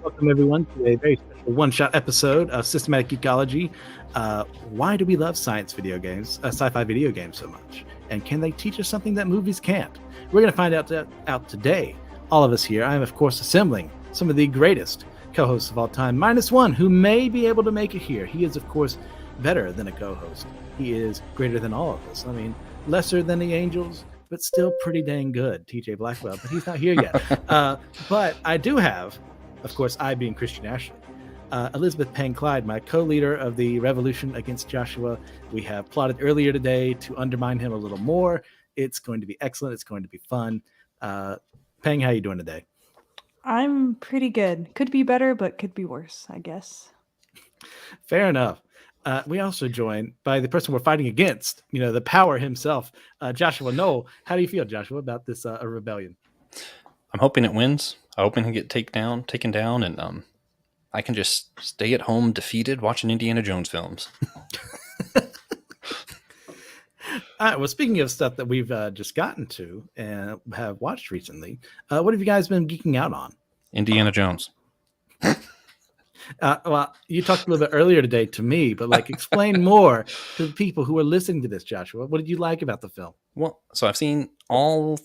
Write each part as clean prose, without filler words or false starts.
Welcome, everyone, to a very special one-shot episode of Systematic Geekology. Why do we love science video games, sci-fi video games so much? And can they teach us something that movies can't? We're going to find out today. All of us here, I am, of course, assembling some of the greatest co-hosts of all time, minus one, who may be able to make it here. He is, of course, better than a co-host. He is greater than all of us. I mean, lesser than the angels, but still pretty dang good, TJ Blackwell. But he's not here yet. But I do have, of course, I being Christian Ashley, Elizabeth Payne Clyde, my co-leader of the revolution against Joshua. We have plotted earlier today to undermine him a little more. It's going to be excellent. It's going to be fun. Payne, how are you doing today? I'm pretty good. Could be better, but could be worse, I guess. Fair enough. We also joined by the person we're fighting against, the power himself, Joshua Knoll. How do you feel, Joshua, about this rebellion? I'm hoping it wins. I hope it can get taken down, and I can just stay at home defeated watching Indiana Jones films. All right. Well, speaking of stuff that we've just gotten to and have watched recently, what have you guys been geeking out on? Indiana Jones. Well, you talked a little bit earlier today to me, but explain more to the people who are listening to this, Joshua. What did you like about the film? Well, so I've seen all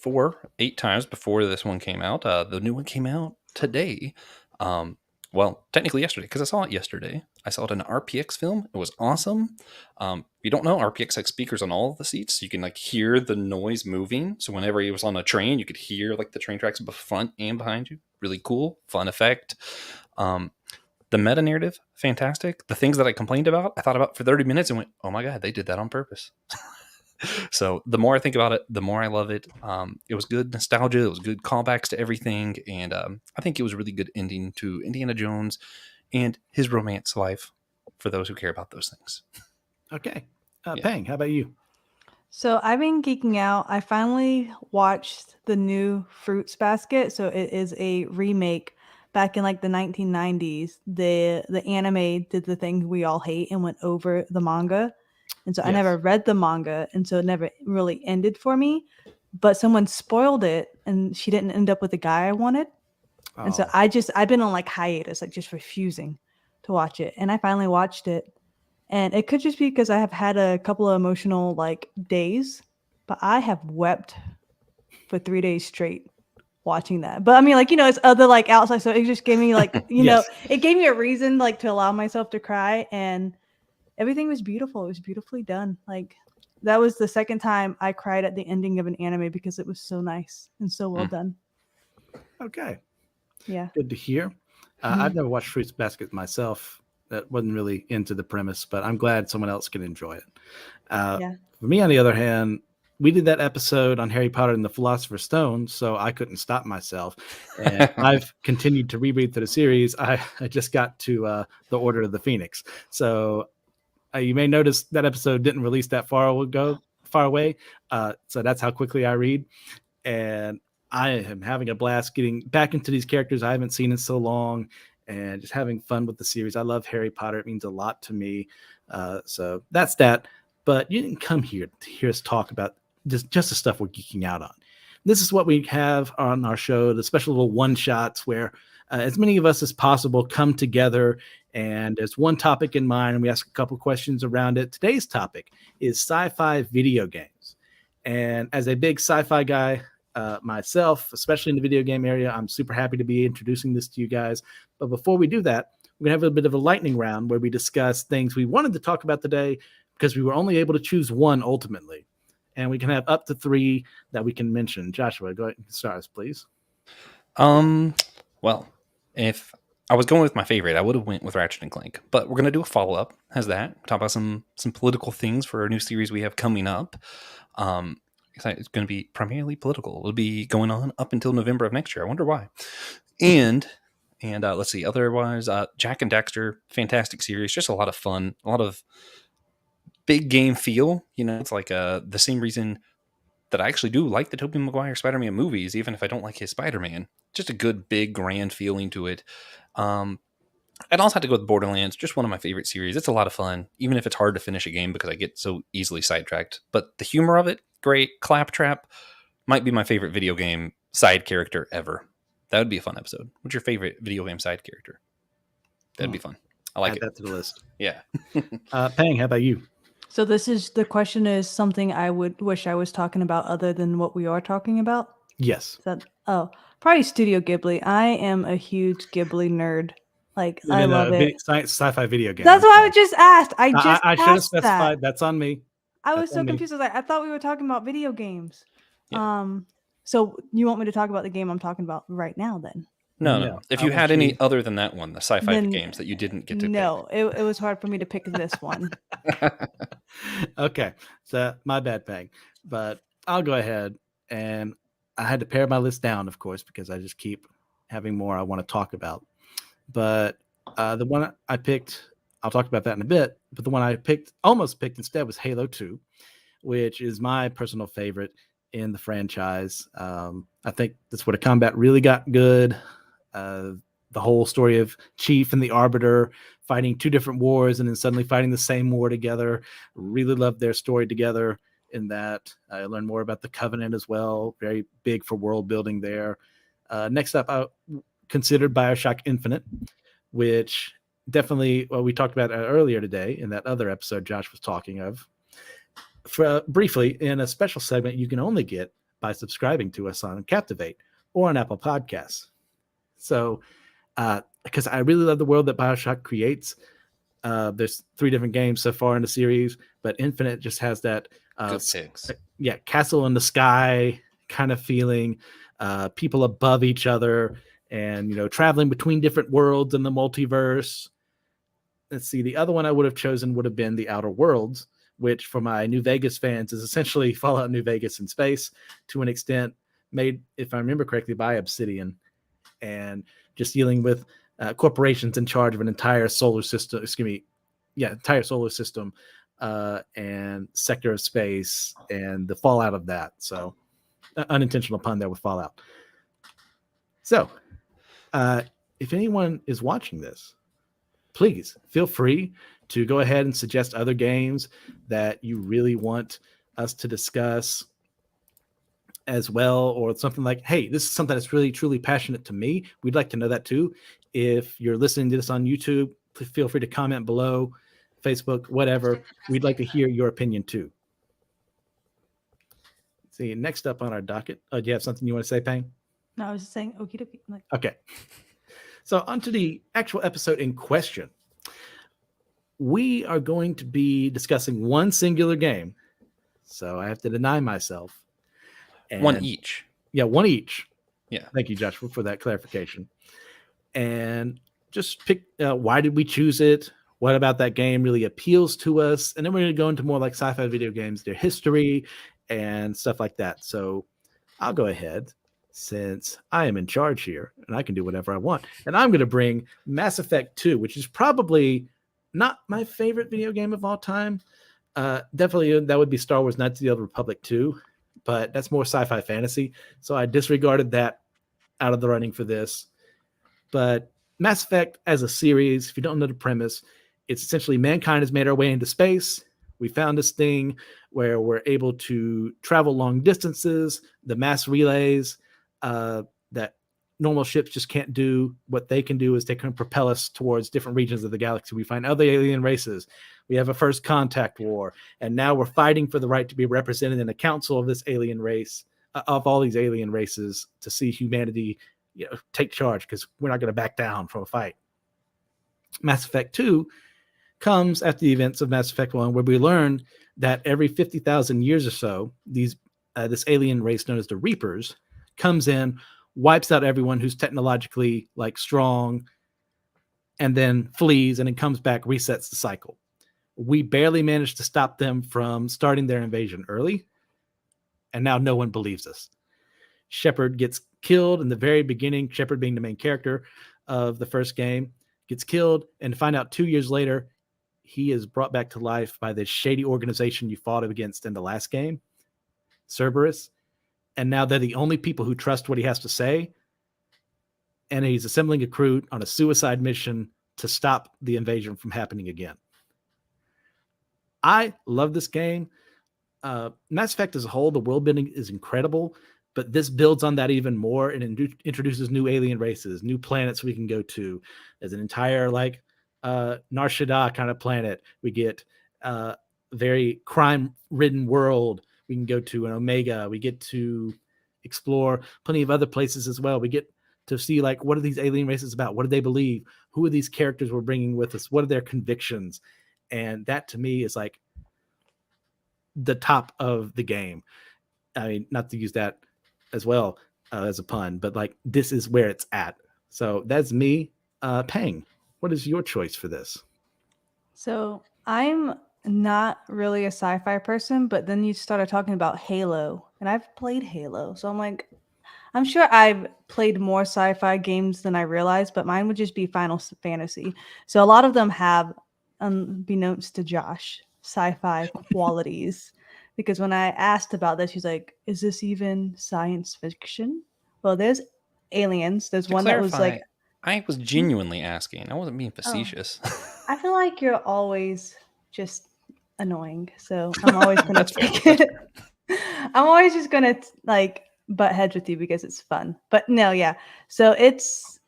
8 times before this one came out. The new one came out today. Well, technically yesterday, because I saw it yesterday. I saw it in an RPX film. It was awesome. If you don't know, RPX has speakers on all of the seats, so you can hear the noise moving. So whenever he was on a train, you could hear the train tracks front and behind you. Really cool, fun effect. The meta narrative, fantastic. The things that I complained about, I thought about for 30 minutes and went, oh my God, they did that on purpose. So the more I think about it, the more I love it. It was good nostalgia. It was good callbacks to everything. And I think it was a really good ending to Indiana Jones and his romance life for those who care about those things. Okay. Pang, how about you? So I've been geeking out. I finally watched the new Fruits Basket. So it is a remake. Back in the 1990s, the anime did the thing we all hate and went over the manga. And so I never read the manga, and so it never really ended for me. But someone spoiled it, and she didn't end up with the guy I wanted. Oh. And so I've been on hiatus, just refusing to watch it. And I finally watched it. And it could just be because I have had a couple of emotional days, but I have wept for 3 days straight watching that. But I mean, it's other outside, so it just gave me yes. It gave me a reason to allow myself to cry, and everything was beautiful. It was beautifully done. That was the second time I cried at the ending of an anime because it was so nice and so well done. Okay. Yeah. Good to hear. I've never watched Fruits Basket myself. That wasn't really into the premise, but I'm glad someone else can enjoy it. For me, on the other hand, we did that episode on Harry Potter and the Philosopher's Stone, so I couldn't stop myself. And I've continued to reread through the series. I just got to the Order of the Phoenix. So you may notice that episode didn't release that far away. So that's how quickly I read. And I am having a blast getting back into these characters I haven't seen in so long and just having fun with the series. I love Harry Potter. It means a lot to me. So that's that. But you didn't come here to hear us talk about just the stuff we're geeking out on. This is what we have on our show, the special little one-shots where as many of us as possible come together and there's one topic in mind and we ask a couple questions around it. Today's topic is sci-fi video games. And as a big sci-fi guy myself, especially in the video game area, I'm super happy to be introducing this to you guys. But before we do that, we're going to have a bit of a lightning round where we discuss things we wanted to talk about today because we were only able to choose one ultimately. And we can have up to 3 that we can mention. Joshua, go ahead and start us, please. Well, if I was going with my favorite, I would have went with Ratchet and Clank. But we're going to do a follow-up. How's that? Talk about some political things for our new series we have coming up. It's going to be primarily political. It'll be going on up until November of next year. I wonder why. And let's see. Otherwise, Jak and Daxter, fantastic series. Just a lot of fun. A lot of big game feel. It's the same reason that I actually do like the Tobey Maguire Spider-Man movies, even if I don't like his Spider-Man. Just a good, big, grand feeling to it. I'd also have to go with Borderlands, just one of my favorite series. It's a lot of fun, even if it's hard to finish a game because I get so easily sidetracked. But the humor of it, great. Claptrap might be my favorite video game side character ever. That would be a fun episode. What's your favorite video game side character? That'd be fun. I like Add it. that to the list. Yeah. Pang, how about you? So the question is something I would wish I was talking about other than what we are talking about. Yes. Probably Studio Ghibli. I am a huge Ghibli nerd. Like, I love it. Sci-fi video game. That's what I just asked. I should have asked specified. that. That's on me. I was so confused. I was like, I thought we were talking about video games. Yeah. So you want me to talk about the game I'm talking about right now then? No. If you had any other than that one, the sci-fi games that you didn't get to pick. No, it was hard for me to pick this one. Okay. So my bad, Pang. But I'll go ahead, and I had to pare my list down, of course, because I just keep having more I want to talk about. But the one I picked, I'll talk about that in a bit, but the one I almost picked instead was Halo 2, which is my personal favorite in the franchise. I think that's where the combat really got good. The whole story of Chief and the Arbiter fighting two different wars and then suddenly fighting the same war together. Really loved their story together in that. I learned more about the Covenant as well. Very big for world building there. Next up, I considered BioShock Infinite, which definitely, well, we talked about earlier today in that other episode Josh was talking of. Briefly, in a special segment you can only get by subscribing to us on Captivate or on Apple Podcasts. So, because I really love the world that BioShock creates. There's 3 different games so far in the series, but Infinite just has that castle in the sky kind of feeling, people above each other, and traveling between different worlds in the multiverse. Let's see, the other one I would have chosen would have been The Outer Worlds, which for my New Vegas fans is essentially Fallout New Vegas in space to an extent, made, if I remember correctly, by Obsidian, and just dealing with corporations in charge of an entire solar system. Entire solar system and sector of space and the fallout of that. So, unintentional pun there with Fallout. So, if anyone is watching this, please feel free to go ahead and suggest other games that you really want us to discuss as well, or something like, hey, this is something that's really truly passionate to me. We'd like to know that too. If you're listening to this on YouTube, please feel free to comment below, Facebook, whatever. We'd like to hear your opinion too. See, next up on our docket. Do you have something you want to say, Pang? No, I was just saying okie dokie. Okay. So on to the actual episode in question. We are going to be discussing one singular game. So I have to deny myself. And one each. Yeah, one each. Yeah. Thank you, Josh, for that clarification. And just pick, why did we choose it? What about that game really appeals to us? And then we're going to go into more like sci-fi video games, their history and stuff like that. So I'll go ahead, since I am in charge here and I can do whatever I want. And I'm going to bring Mass Effect 2, which is probably not my favorite video game of all time. Definitely that would be Star Wars Knights of the Old Republic 2, but that's more sci-fi fantasy. So I disregarded that out of the running for this. But Mass Effect as a series, if you don't know the premise, it's essentially mankind has made our way into space. We found this thing where we're able to travel long distances, the mass relays, that normal ships just can't do. What they can do is they can propel us towards different regions of the galaxy. We find other alien races. We have a first contact war, and now we're fighting for the right to be represented in a council of this alien race, of all these alien races, to see humanity, take charge, because we're not going to back down from a fight. Mass Effect 2 comes after the events of Mass Effect 1, where we learn that every 50,000 years or so, this alien race known as the Reapers comes in, wipes out everyone who's technologically strong, and then flees, and then comes back, resets the cycle. We barely managed to stop them from starting their invasion early, and now no one believes us. Shepard gets killed in the very beginning, Shepard being the main character of the first game, gets killed, and find out 2 years later, he is brought back to life by this shady organization you fought against in the last game, Cerberus. And now they're the only people who trust what he has to say. And he's assembling a crew on a suicide mission to stop the invasion from happening again. I love this game. Mass Effect as a whole, the world building is incredible. But this builds on that even more and introduces new alien races, new planets we can go to. There's an entire like Nar Shaddaa kind of planet. We get very crime-ridden world we can go to in Omega. We get to explore plenty of other places as well. We get to see like what are these alien races about? What do they believe? Who are these characters we're bringing with us? What are their convictions? And that to me is like the top of the game. I mean, not to use that as well as a pun, but like this is where it's at. So that's me. Pang, what is your choice for this? So I'm not really a sci-fi person, but then you started talking about Halo, and I've played Halo, so I'm like, I'm sure I've played more sci-fi games than I realized, but mine would just be Final Fantasy. So a lot of them have, unbeknownst to Josh, sci-fi qualities. Because when I asked about this, he's like, "Is this even science fiction?" Well, there's aliens. There's To one that was clarify, like, I was genuinely asking. I wasn't being facetious. I feel like you're always just annoying, so I'm always gonna That's fair. take That's it. fair. I'm always just gonna like butt heads with you because it's fun. But no, yeah. So it's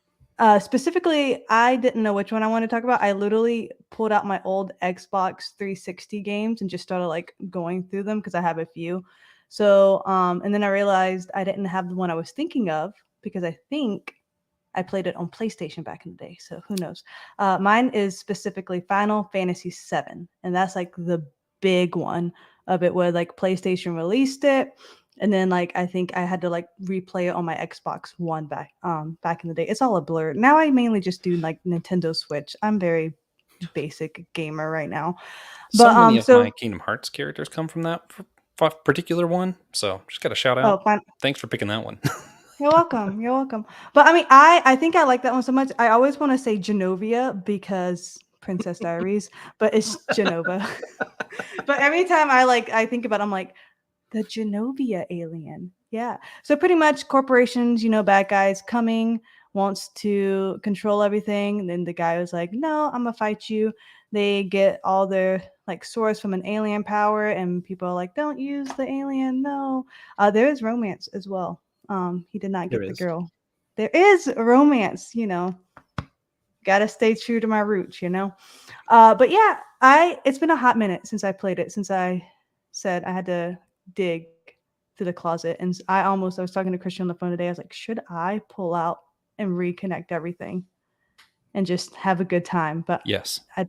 specifically, I didn't know which one I wanted to talk about. I literally pulled out my old Xbox 360 games and just started like going through them because I have a few. So and then I realized I didn't have the one I was thinking of because I think I played it on PlayStation back in the day, so who knows? Mine is specifically Final Fantasy VII, and that's like the big one of it where like PlayStation released it, and then like I think I had to like replay it on my Xbox One back in the day. It's all a blur. Now I mainly just do like Nintendo Switch. I'm very basic gamer right now. So But many of so my Kingdom Hearts characters come from that particular one. So just got a shout oh, out. fine. Thanks for picking that one. You're welcome. You're welcome. But I mean, I think I like that one so much. I always want to say Genovia because Princess Diaries, but it's Genova. But every time I think about it, I'm like, the Genovia alien. Yeah. So pretty much corporations, bad guys coming, wants to control everything. And then the guy was like, no, I'm gonna fight you. They get all their like source from an alien power, and people are like, don't use the alien. No. There is romance as well. He did not There get the is. girl. There is romance, gotta stay true to my roots, but yeah, it's been a hot minute since I played it, since I said I had to dig through the closet. And I was talking to Christian on the phone today. I was like, should I pull out and reconnect everything and just have a good time? But Yes. I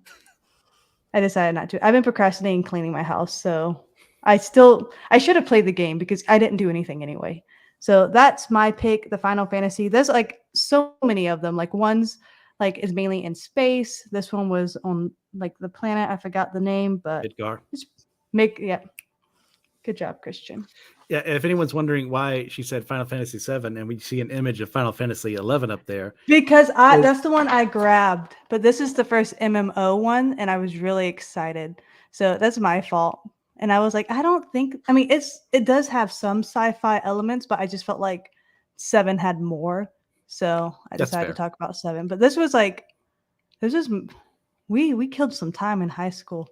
decided not to. I've been procrastinating cleaning my house, so I should have played the game because I didn't do anything anyway. So that's my pick, the Final Fantasy. There's like so many of them. Like one's like is mainly in space. This one was on like the planet. I forgot the name, but Midgar. yeah. Good job, Christian. Yeah, if anyone's wondering why she said Final Fantasy VII and we see an image of Final Fantasy 11 up there. Because that's the one I grabbed, but this is the first MMO one, and I was really excited. So that's my fault. And I was like, I mean, it does have some sci-fi elements, but I just felt like 7 had more. So I That's decided fair. to talk about 7. But we killed some time in high school.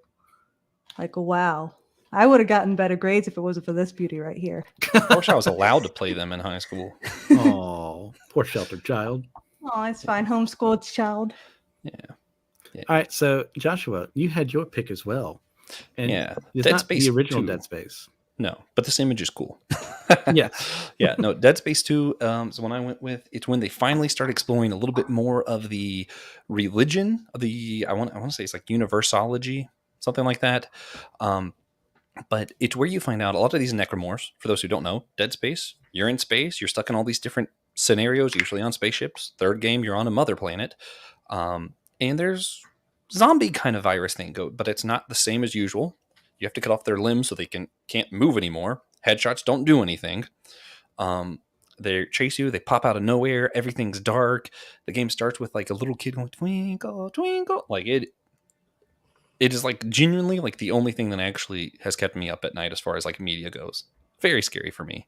Like, wow. I would have gotten better grades if it wasn't for this beauty right here. I wish I was allowed to play them in high school. Oh, poor sheltered child. Oh, it's fine. Homeschooled child. Yeah. All right, so Joshua, you had your pick as well. And Yeah. it's Dead not Space the original 2. Dead Space. No, but this image is cool. Yeah. Yeah, no, Dead Space 2 is one I went with. It's when they finally start exploring a little bit more of the religion of the, I want to say it's like universology, something like that. But it's where you find out a lot of these necromorphs, for those who don't know, Dead Space, you're in space, you're stuck in all these different scenarios, usually on spaceships. Third game, you're on a mother planet. And there's zombie kind of virus thing, but it's not the same as usual. You have to cut off their limbs so they can't move anymore. Headshots don't do anything. They chase you, they pop out of nowhere, everything's dark. The game starts with like a little kid going, twinkle, twinkle. Like it is like genuinely like the only thing that actually has kept me up at night as far as like media goes. Very scary for me.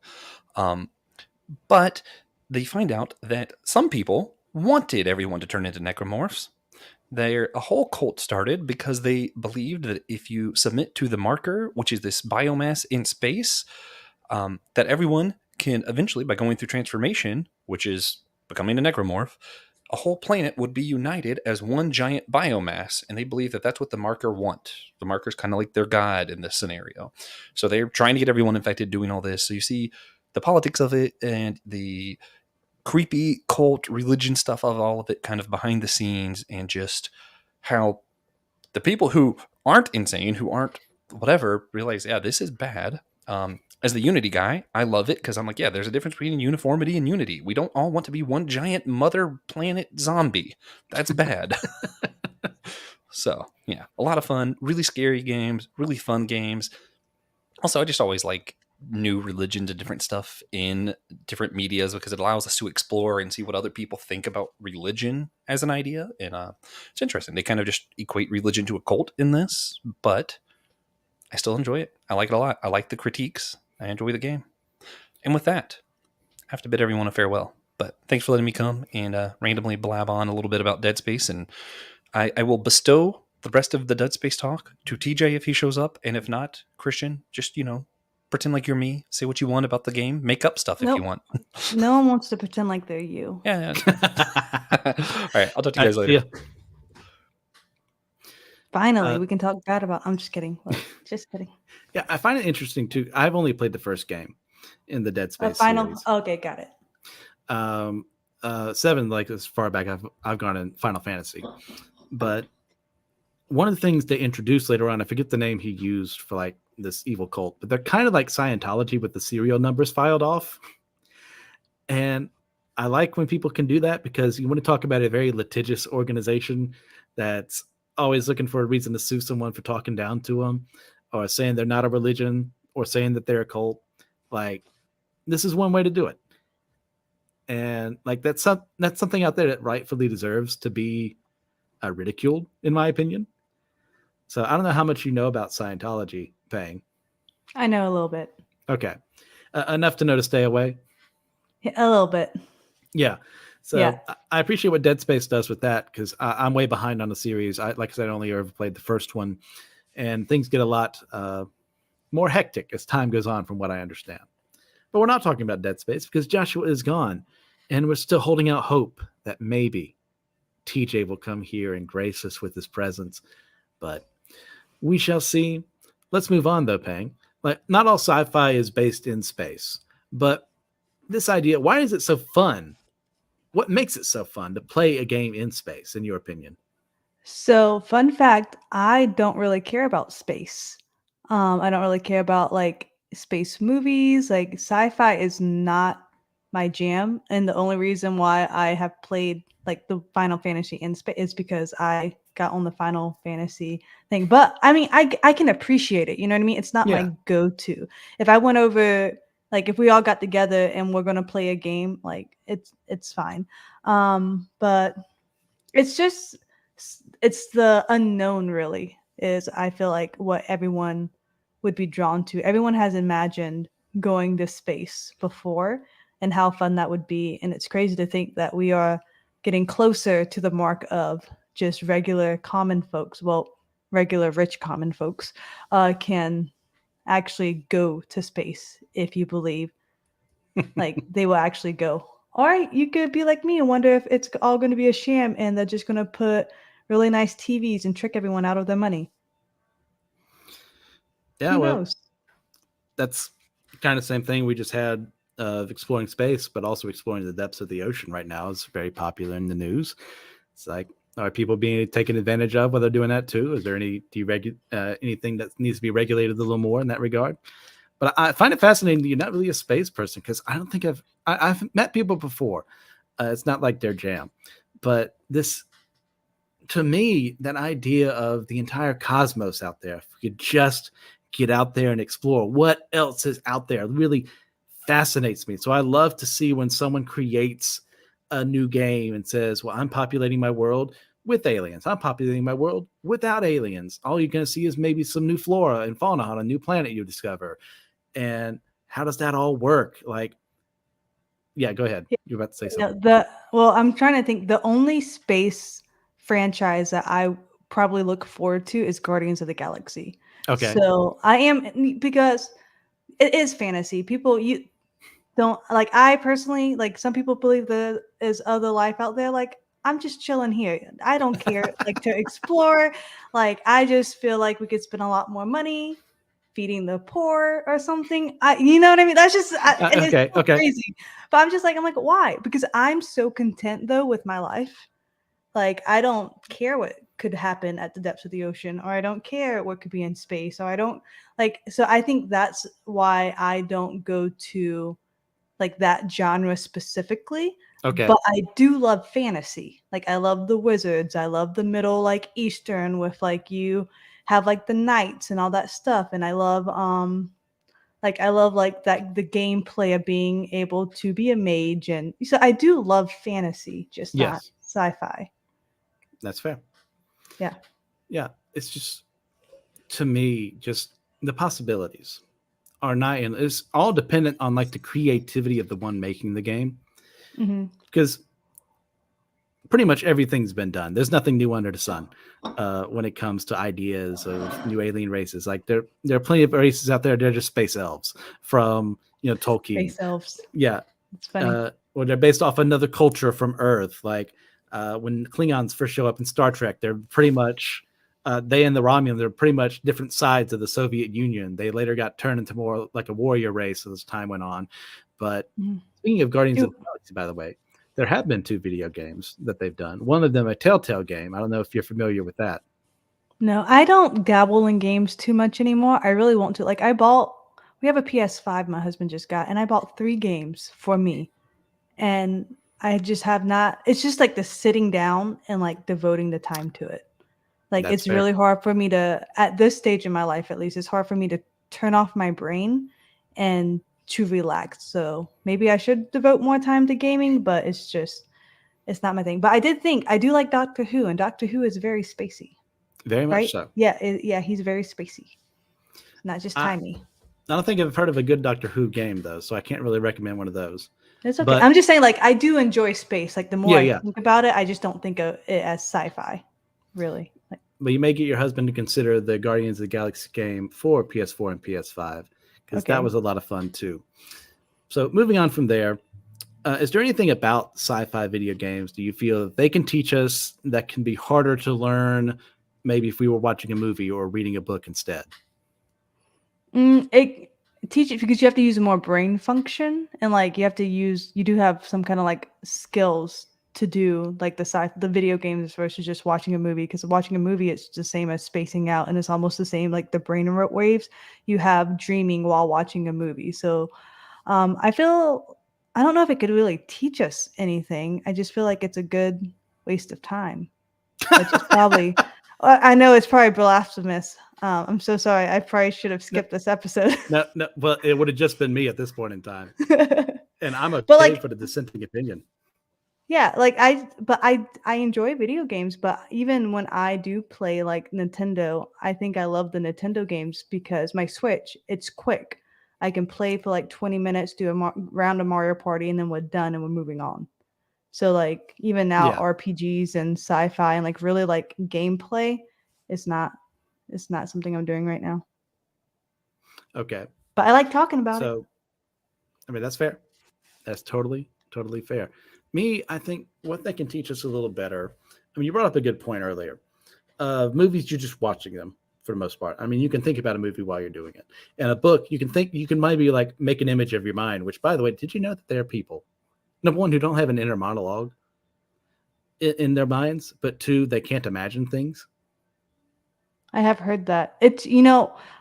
But they find out that some people wanted everyone to turn into necromorphs. A whole cult started because they believed that if you submit to the marker, which is this biomass in space, that everyone can eventually, by going through transformation, which is becoming a necromorph, a whole planet would be united as one giant biomass, and they believe that that's what the marker want. The marker's kind of like their god in this scenario. So they're trying to get everyone infected, doing all this. So you see the politics of it and the creepy cult religion stuff of all of it kind of behind the scenes, and just how the people who aren't insane, who aren't whatever, realize, yeah, this is bad. As the Unity guy, I love it because I'm like, yeah, there's a difference between uniformity and unity. We don't all want to be one giant mother planet zombie. That's bad. So, yeah, a lot of fun, really scary games, really fun games. Also, I just always like new religions and different stuff in different medias because it allows us to explore and see what other people think about religion as an idea. And it's interesting. They kind of just equate religion to a cult in this, but I still enjoy it. I like it a lot. I like the critiques. I enjoy the game. And with that, I have to bid everyone a farewell. But thanks for letting me come and randomly blab on a little bit about Dead Space. And I will bestow the rest of the Dead Space talk to TJ if he shows up. And if not, Christian, just, pretend like you're me. Say what you want about the game. Make up stuff if you want. No one wants to pretend like they're you. Yeah. All right. I'll talk to you guys later. Yeah. Finally, we can talk bad about. I'm just kidding. Look, just kidding. Yeah, I find it interesting too. I've only played the first game in the Dead Space series. Okay, got it. 7, like as far back I've gone in Final Fantasy, but one of the things they introduced later on, I forget the name he used for like this evil cult, but they're kind of like Scientology with the serial numbers filed off. And I like when people can do that because you want to talk about a very litigious organization that's always looking for a reason to sue someone for talking down to them or saying they're not a religion or saying that they're a cult. Like, this is one way to do it. And like that's something out there that rightfully deserves to be ridiculed, in my opinion. So I don't know how much you know about Scientology, Pang. I know a little bit. Okay. Enough to know to stay away? Yeah, a little bit. Yeah. So I appreciate what Dead Space does with that because I'm way behind on the series. Like I said, I only ever played the first one, and things get a lot more hectic as time goes on, from what I understand. But we're not talking about Dead Space because Joshua is gone, and we're still holding out hope that maybe TJ will come here and grace us with his presence. But we shall see. Let's move on, though, Pang. Like, not all sci-fi is based in space, but this idea, why is it so fun? What makes it so fun to play a game in space, in your opinion? So, fun fact, I don't really care about space. I don't really care about like space movies. Like sci-fi is not my jam. And the only reason why I have played like the Final Fantasy in space is because I got on the Final Fantasy thing. But I mean, I can appreciate it. You know what I mean? It's not my go-to. If I went over, like if we all got together and we're gonna play a game, like it's fine. But it's just it's the unknown really is I feel like what everyone would be drawn to. Everyone has imagined going to space before and how fun that would be. And it's crazy to think that we are getting closer to the mark of just regular common folks. Well, regular rich common folks can actually go to space if you believe like they will actually go. Or you could be like me and wonder if it's all going to be a sham and they're just going to put really nice TVs and trick everyone out of their money. Yeah, well, that's kind of the same thing we just had of exploring space, but also exploring the depths of the ocean right now is very popular in the news. It's like, are people being taken advantage of while they're doing that too? Is there anything that needs to be regulated a little more in that regard? But I find it fascinating. You're not really a space person because I don't think I've met people before. It's not like their jam, but this, to me, that idea of the entire cosmos out there, if we could just get out there and explore what else is out there, really fascinates me. So I love to see when someone creates a new game and says, well, I'm populating my world with aliens. I'm populating my world without aliens. All you're going to see is maybe some new flora and fauna on a new planet you discover. And how does that all work? Like, yeah, go ahead. You're about to say something. Well, I'm trying to think. The only space franchise that I probably look forward to is Guardians of the Galaxy. Okay. So I am, because it is fantasy. don't like. I personally like. Some people believe there is other life out there. Like I'm just chilling here. I don't care. Like to explore. Like I just feel like we could spend a lot more money feeding the poor or something. You know what I mean? That's just and it's so crazy. But I'm like, why? Because I'm so content though with my life. Like I don't care what could happen at the depths of the ocean, or I don't care what could be in space, or I don't like. So I think that's why I don't go to like that genre specifically. Okay. But I do love fantasy. Like I love the wizards. I love the middle like Eastern with like you have like the knights and all that stuff. And I love like that the gameplay of being able to be a mage, and so I do love fantasy, just not sci-fi. That's fair. Yeah. Yeah. It's just, to me, just the possibilities are not, and it's all dependent on like the creativity of the one making the game. Because pretty much everything's been done. There's nothing new under the sun when it comes to ideas of new alien races. Like there are plenty of races out there. They're just space elves from, Tolkien. Space elves. Yeah. It's funny. Or they're based off another culture from Earth. Like when Klingons first show up in Star Trek, they're pretty much, they and the Romulan, they're pretty much different sides of the Soviet Union. They later got turned into more like a warrior race as time went on. But speaking of Guardians of the Galaxy, by the way, there have been 2 video games that they've done. One of them a Telltale game. I don't know if you're familiar with that. No, I don't dabble in games too much anymore. I really want to. Like we have a PS5 my husband just got, and I bought 3 games for me. And I just have not, it's just like the sitting down and like devoting the time to it. Like it's really hard for me to, at this stage in my life at least, it's hard for me to turn off my brain and to relax. So maybe I should devote more time to gaming, but it's not my thing. But I do like Doctor Who, and Doctor Who is very spacey. Very much so. Yeah, he's very spacey. Not just timey. I don't think I've heard of a good Doctor Who game though, so I can't really recommend one of those. It's okay. But I'm just saying, like, I do enjoy space. Like the more I think about it, I just don't think of it as sci-fi, really. But you may get your husband to consider the Guardians of the Galaxy game for PS4 and PS5, because that was a lot of fun too. So moving on from there, is there anything about sci-fi video games do you feel that they can teach us that can be harder to learn, maybe if we were watching a movie or reading a book instead? It teaches because you have to use more brain function, and like you do have some kind of like skills to do like the video games versus just watching a movie. Because watching a movie, it's the same as spacing out, and it's almost the same like the brain waves you have dreaming while watching a movie. So I don't know if it could really teach us anything. I just feel like it's a good waste of time, which is probably I know it's probably blasphemous. I'm so sorry. I probably should have skipped this episode. No. Well, it would have just been me at this point in time, and I'm okay for the dissenting opinion. Yeah, like I enjoy video games, but even when I do play like Nintendo, I think I love the Nintendo games because my Switch, it's quick. I can play for like 20 minutes, do a round of Mario Party, and then we're done and we're moving on. So like even now RPGs and sci-fi and like really like gameplay is not something I'm doing right now. Okay. But I like talking about it. So I mean that's fair. That's totally fair. Me, I think what they can teach us a little better. I mean, you brought up a good point earlier. Movies, you're just watching them for the most part. I mean, you can think about a movie while you're doing it. And a book, you can maybe like make an image of your mind, which by the way, did you know that there are people, number one, who don't have an inner monologue in their minds, but 2, they can't imagine things? I have heard that. It's,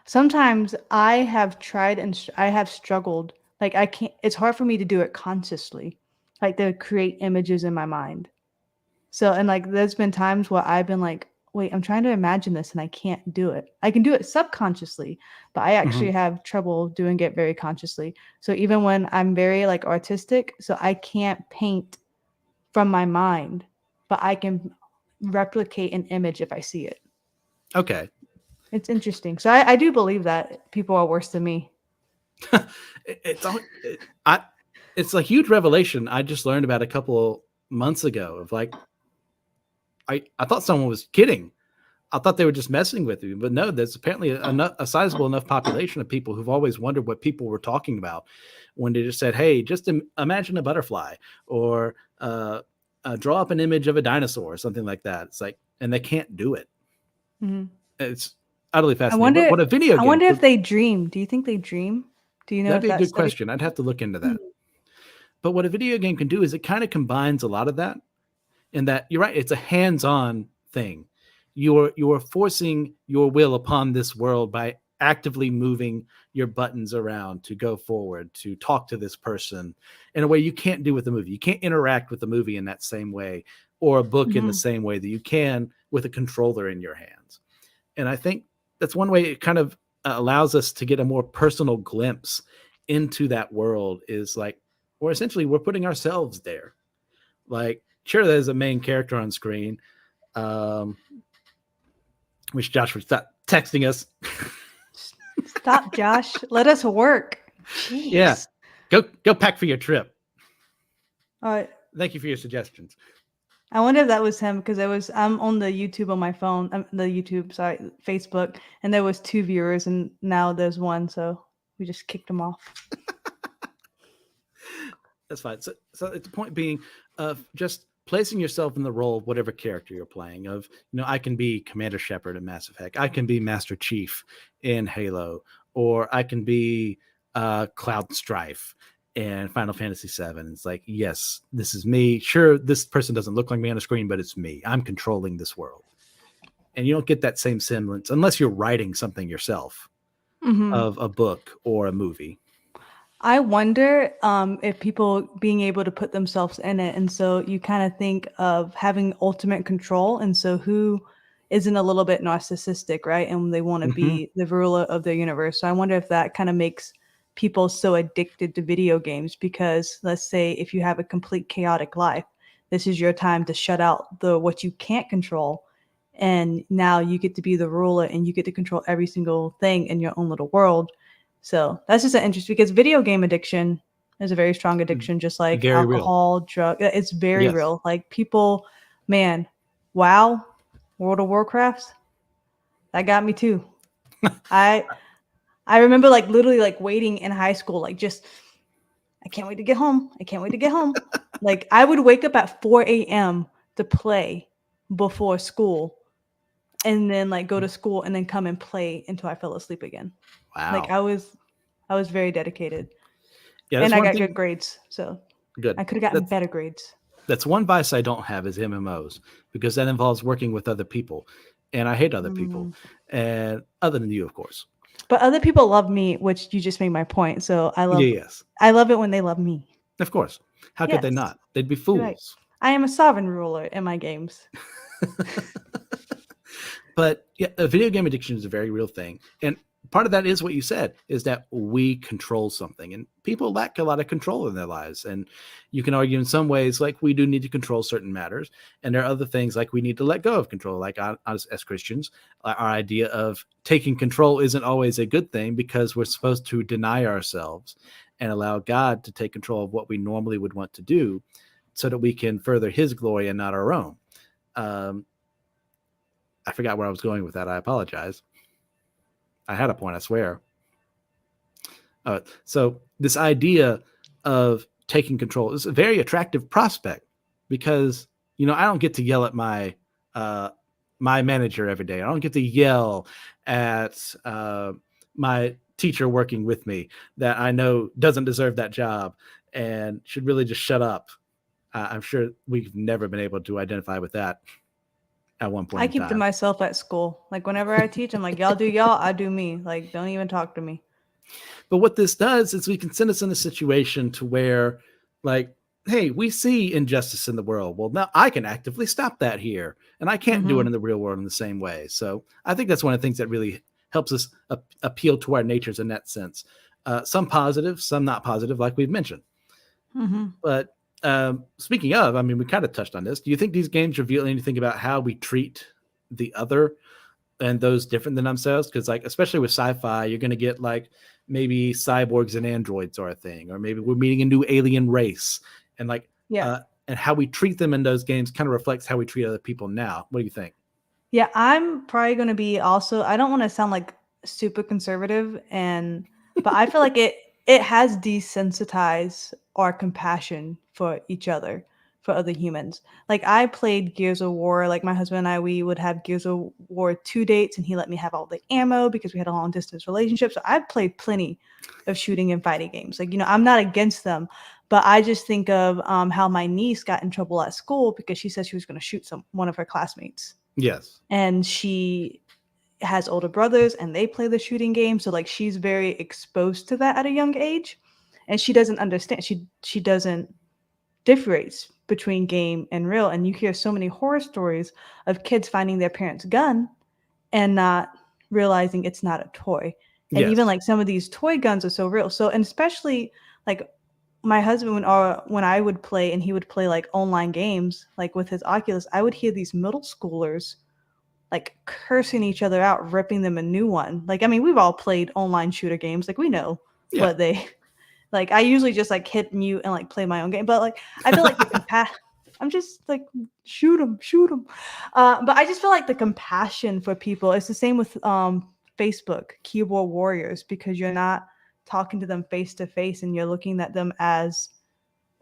sometimes I have tried and I have struggled. Like it's hard for me to do it consciously, like to create images in my mind. So, and like, there's been times where I've been like, wait, I'm trying to imagine this and I can't do it. I can do it subconsciously, but I actually have trouble doing it very consciously. So even when I'm very like artistic, so I can't paint from my mind, but I can replicate an image if I see it. Okay. It's interesting. So I do believe that people are worse than me. It's a huge revelation I just learned about a couple months ago of like, I thought someone was kidding. I thought they were just messing with you, but no, there's apparently a sizable enough population of people who've always wondered what people were talking about when they just said, hey, just imagine a butterfly, or draw up an image of a dinosaur or something like that. It's like, and they can't do it. Mm-hmm. It's utterly I fascinating. But what a video game. wonder if they dream. Do you think they dream? Do you know? That'd be a good study- question. I'd have to look into that. But what a video game can do is it kind of combines a lot of that, in that you're right. It's a hands-on thing. You're forcing your will upon this world by actively moving your buttons around to go forward, to talk to this person in a way you can't do with the movie. You can't interact with the movie in that same way, or a book in the same way that you can with a controller in your hands. And I think that's one way it kind of allows us to get a more personal glimpse into that world, is like, or essentially we're putting ourselves there. Like, sure, there's a main character on screen. Wish Josh would stop texting us. Stop, Josh. Let us work. Jeez. Yeah. Go pack for your trip. All right. Thank you for your suggestions. I wonder if that was him, because I'm on the YouTube on my phone, Facebook, and there was 2 viewers, and now there's 1, so we just kicked him off. That's fine. So the point being of just placing yourself in the role of whatever character you're playing. Of, I can be Commander Shepard in Mass Effect. I can be Master Chief in Halo, or I can be Cloud Strife in Final Fantasy VII. It's like, yes, this is me. Sure, this person doesn't look like me on the screen, but it's me. I'm controlling this world. And you don't get that same semblance unless you're writing something yourself of a book or a movie. I wonder if people being able to put themselves in it. And so you kind of think of having ultimate control. And so who isn't a little bit narcissistic, right? And they want to be the ruler of their universe. So I wonder if that kind of makes people so addicted to video games, because let's say if you have a complete chaotic life, this is your time to shut out what you can't control. And now you get to be the ruler, and you get to control every single thing in your own little world. So that's just an interest, because video game addiction is a very strong addiction, just like very alcohol, drug. It's very real. Like people, man, WoW, World of Warcraft, that got me too. I remember like literally like waiting in high school, like just, I can't wait to get home. I can't wait to get home. Like I would wake up at 4 a.m. to play before school, and then like go to school and then come and play until I fell asleep again. Wow. Like I was very dedicated. Yeah, and I got good grades. So good. I could have gotten better grades. That's one vice I don't have, is MMOs, because that involves working with other people. And I hate other people. And other than you, of course. But other people love me, which you just made my point. So I love I love it when they love me. Of course. How could they not? They'd be fools. Right. I am a sovereign ruler in my games. But yeah, video game addiction is a very real thing. And part of that is what you said, is that we control something, and people lack a lot of control in their lives. And you can argue in some ways, like, we do need to control certain matters. And there are other things like we need to let go of control. Like as Christians, our idea of taking control isn't always a good thing, because we're supposed to deny ourselves and allow God to take control of what we normally would want to do, so that we can further his glory and not our own. I forgot where I was going with that. I apologize. I had a point, I swear. So this idea of taking control is a very attractive prospect, because, I don't get to yell at my manager every day. I don't get to yell at my teacher working with me that I know doesn't deserve that job and should really just shut up. I'm sure we've never been able to identify with that at one point. I keep to myself at school. Like whenever I teach, I'm like, y'all do y'all, I do me. Like, don't even talk to me. But what this does is we can send us in a situation to where, like, hey, we see injustice in the world. Well, now I can actively stop that here, and I can't do it in the real world in the same way. So I think that's one of the things that really helps us appeal to our natures in that sense. Some positive, some not positive, like we've mentioned. But speaking of, I mean, we kind of touched on this. Do you think these games reveal anything about how we treat the other and those different than themselves? Because, like, especially with sci-fi, you're going to get like maybe cyborgs and androids are a thing, or maybe we're meeting a new alien race, and like, and how we treat them in those games kind of reflects how we treat other people now. What do you think? Yeah, I'm probably going to be also, I don't want to sound like super conservative, but I feel like it has desensitized our compassion for each other, for other humans. Like I played Gears of War, like my husband and I, we would have Gears of War 2 dates and he let me have all the ammo because we had a long distance relationship. So I've played plenty of shooting and fighting games. Like, I'm not against them, but I just think of how my niece got in trouble at school because she said she was going to shoot one of her classmates. Yes. And she has older brothers and they play the shooting game. So like she's very exposed to that at a young age. And she doesn't understand. She doesn't differentiate between game and real. And you hear so many horror stories of kids finding their parents' gun and not realizing it's not a toy. And even Yes. like some of these toy guns are so real. So, and especially like my husband, when I would play and he would play like online games, like with his Oculus, I would hear these middle schoolers like cursing each other out, ripping them a new one. Like, I mean, we've all played online shooter games. Like we know Yeah. what they like. I usually just like hit mute and like play my own game. But like, I feel like I'm just like shoot them. But I just feel like the compassion for people. It's the same with Facebook keyboard warriors, because you're not talking to them face to face and you're looking at them as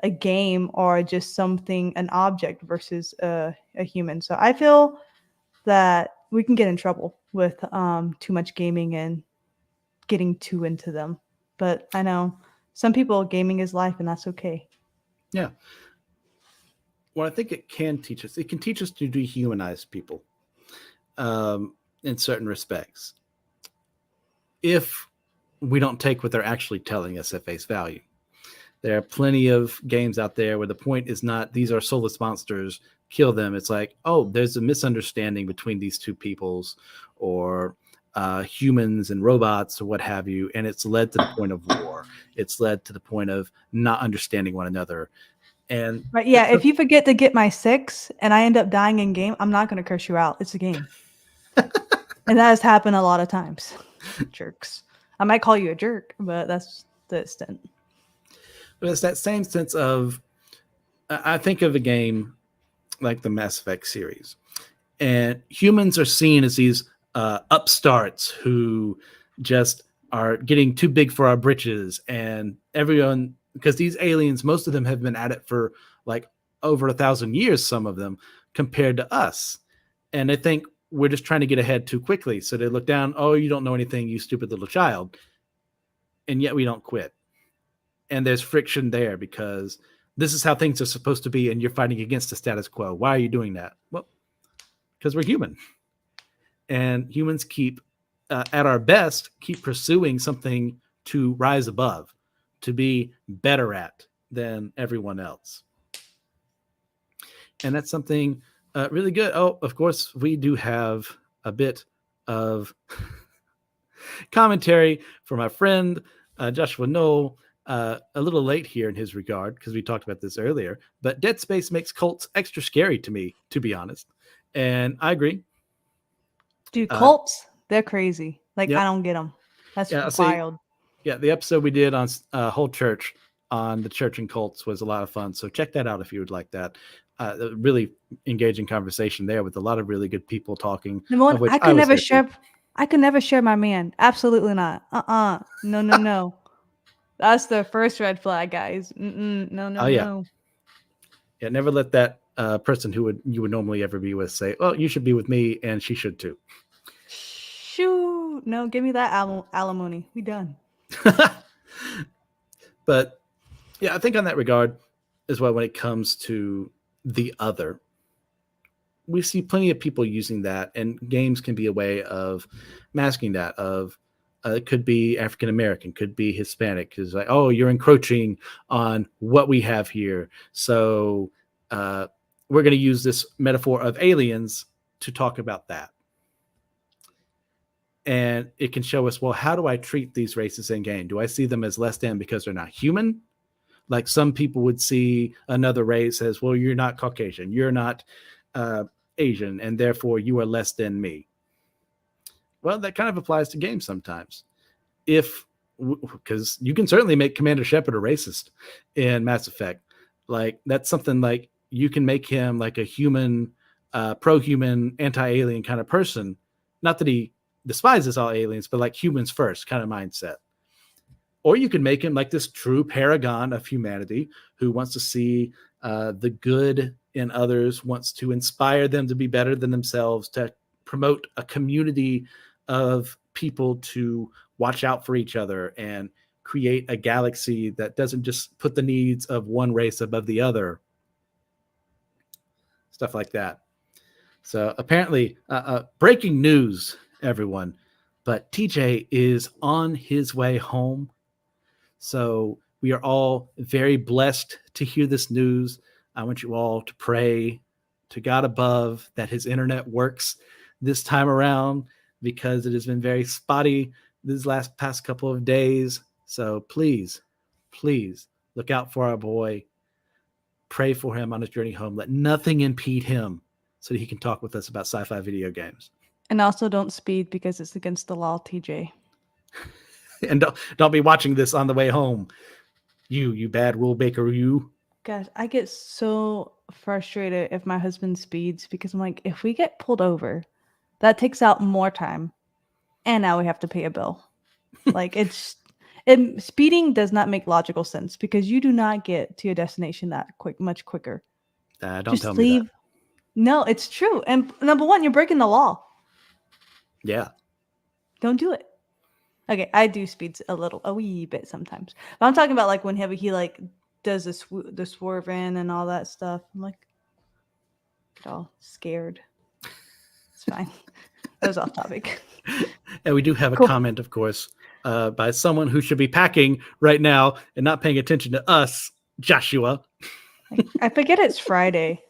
a game or just something, an object versus a human. So I feel that we can get in trouble with too much gaming and getting too into them. But I know some people, gaming is life, and that's okay. Yeah. Well, I think it can teach us. It can teach us to dehumanize people in certain respects. If we don't take what they're actually telling us at face value. There are plenty of games out there where the point is not these are soulless monsters, kill them. It's like, oh, there's a misunderstanding between these two peoples or humans and robots or what have you. And it's led to the point of war. It's led to the point of not understanding one another. And right, yeah, if you forget to get my 6 and I end up dying in game, I'm not going to curse you out. It's a game. And that has happened a lot of times. Jerks. I might call you a jerk, but that's the extent. But it's that same sense of, I think of a game like the Mass Effect series, and humans are seen as these upstarts who just are getting too big for our britches, and everyone, because these aliens, most of them have been at it for like over 1,000 years, some of them, compared to us. And they think we're just trying to get ahead too quickly. So they look down, oh, you don't know anything, you stupid little child. And yet we don't quit. And there's friction there because this is how things are supposed to be, and you're fighting against the status quo. Why are you doing that? Well, because we're human. And humans keep, at our best, keep pursuing something to rise above, to be better at than everyone else. And that's something really good. Oh, of course, we do have a bit of commentary from our friend Joshua Knoll. A little late here in his regard, because we talked about this earlier, but Dead Space makes cults extra scary to me, to be honest. And I agree. Dude, cults, they're crazy. Like, yep. I don't get them. That's yeah, wild. Yeah, the episode we did on Whole Church on the church and cults was a lot of fun. So check that out if you would like that. Really engaging conversation there with a lot of really good people talking. I could never share my man. Absolutely not. No. That's the first red flag, guys. No. Yeah, never let that person who you would normally ever be with say, well, you should be with me, and she should too. Shoot. No, give me that alimony. We done. But yeah, I think on that regard as well, when it comes to the other, we see plenty of people using that, and games can be a way of masking that. Of it could be African American, could be Hispanic, because like, oh, you're encroaching on what we have here, so we're going to use this metaphor of aliens to talk about that. And it can show us, well, how do I treat these races in game? Do I see them as less than because they're not human? Like some people would see another race as, well, you're not Caucasian, you're not Asian, and therefore you are less than me. Well, that kind of applies to games sometimes. Because you can certainly make Commander Shepard a racist in Mass Effect. Like that's something like you can make him like a human pro-human, anti-alien kind of person. Not that he despises all aliens, but like humans first kind of mindset. Or you can make him like this true paragon of humanity who wants to see the good in others, wants to inspire them to be better than themselves, to promote a community of people to watch out for each other and create a galaxy that doesn't just put the needs of one race above the other. Stuff like that. So apparently, breaking news, everyone, but TJ is on his way home. So we are all very blessed to hear this news. I want you all to pray to God above that his internet works this time around, because it has been very spotty these past couple of days. So please, please look out for our boy. Pray for him on his journey home. Let nothing impede him so that he can talk with us about sci-fi video games. And also don't speed because it's against the law, TJ. And don't be watching this on the way home. You bad rule breaker, you. Guys, I get so frustrated if my husband speeds, because I'm like, if we get pulled over, that takes out more time. And now we have to pay a bill. Like speeding does not make logical sense, because you do not get to your destination that much quicker. Don't Just tell leave. me that. No, it's true. And number one, you're breaking the law. Yeah. Don't do it. Okay, I do speed a wee bit sometimes. But I'm talking about like when he like does the swerve in and all that stuff. I'm like, get all scared. It's fine. That was off topic. And we do have a comment, of course, by someone who should be packing right now and not paying attention to us, Joshua. I forget it's Friday.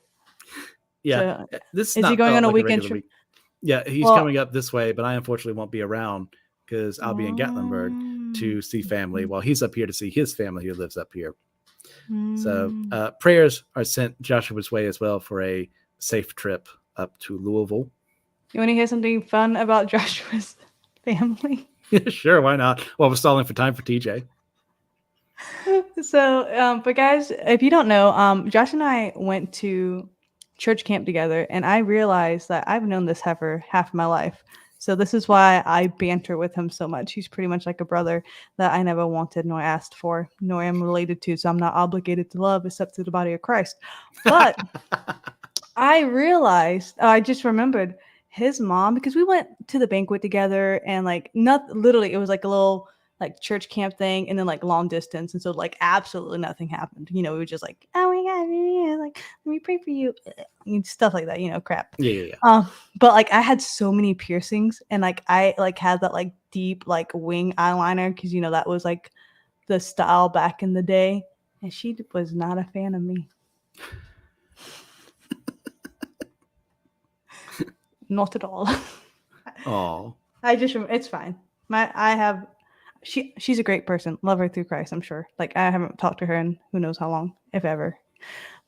Yeah. So, this is he going on a weekend trip? Yeah, he's coming up this way, but I unfortunately won't be around because I'll be in Gatlinburg to see family while he's up here to see his family who lives up here. So prayers are sent Joshua's way as well for a safe trip up to Louisville. You want to hear something fun about Joshua's family? Sure, why not? Well, we're stalling for time for TJ. So, but guys, if you don't know, Josh and I went to church camp together, and I realized that I've known this heifer half my life. So this is why I banter with him so much. He's pretty much like a brother that I never wanted nor asked for, nor am related to. So I'm not obligated to love except to the body of Christ. But I realized, I just remembered his mom, because we went to the banquet together, and like literally it was like a little like church camp thing, and then like long distance, and so like absolutely nothing happened. We were just like, oh my god, like let me pray for you, and stuff like that, crap. Yeah. But like I had so many piercings, and like I like had that like deep like wing eyeliner, because that was like the style back in the day, and she was not a fan of me. Not at all. Oh, it's fine. She's a great person. Love her through Christ, I'm sure. Like I haven't talked to her in who knows how long, if ever.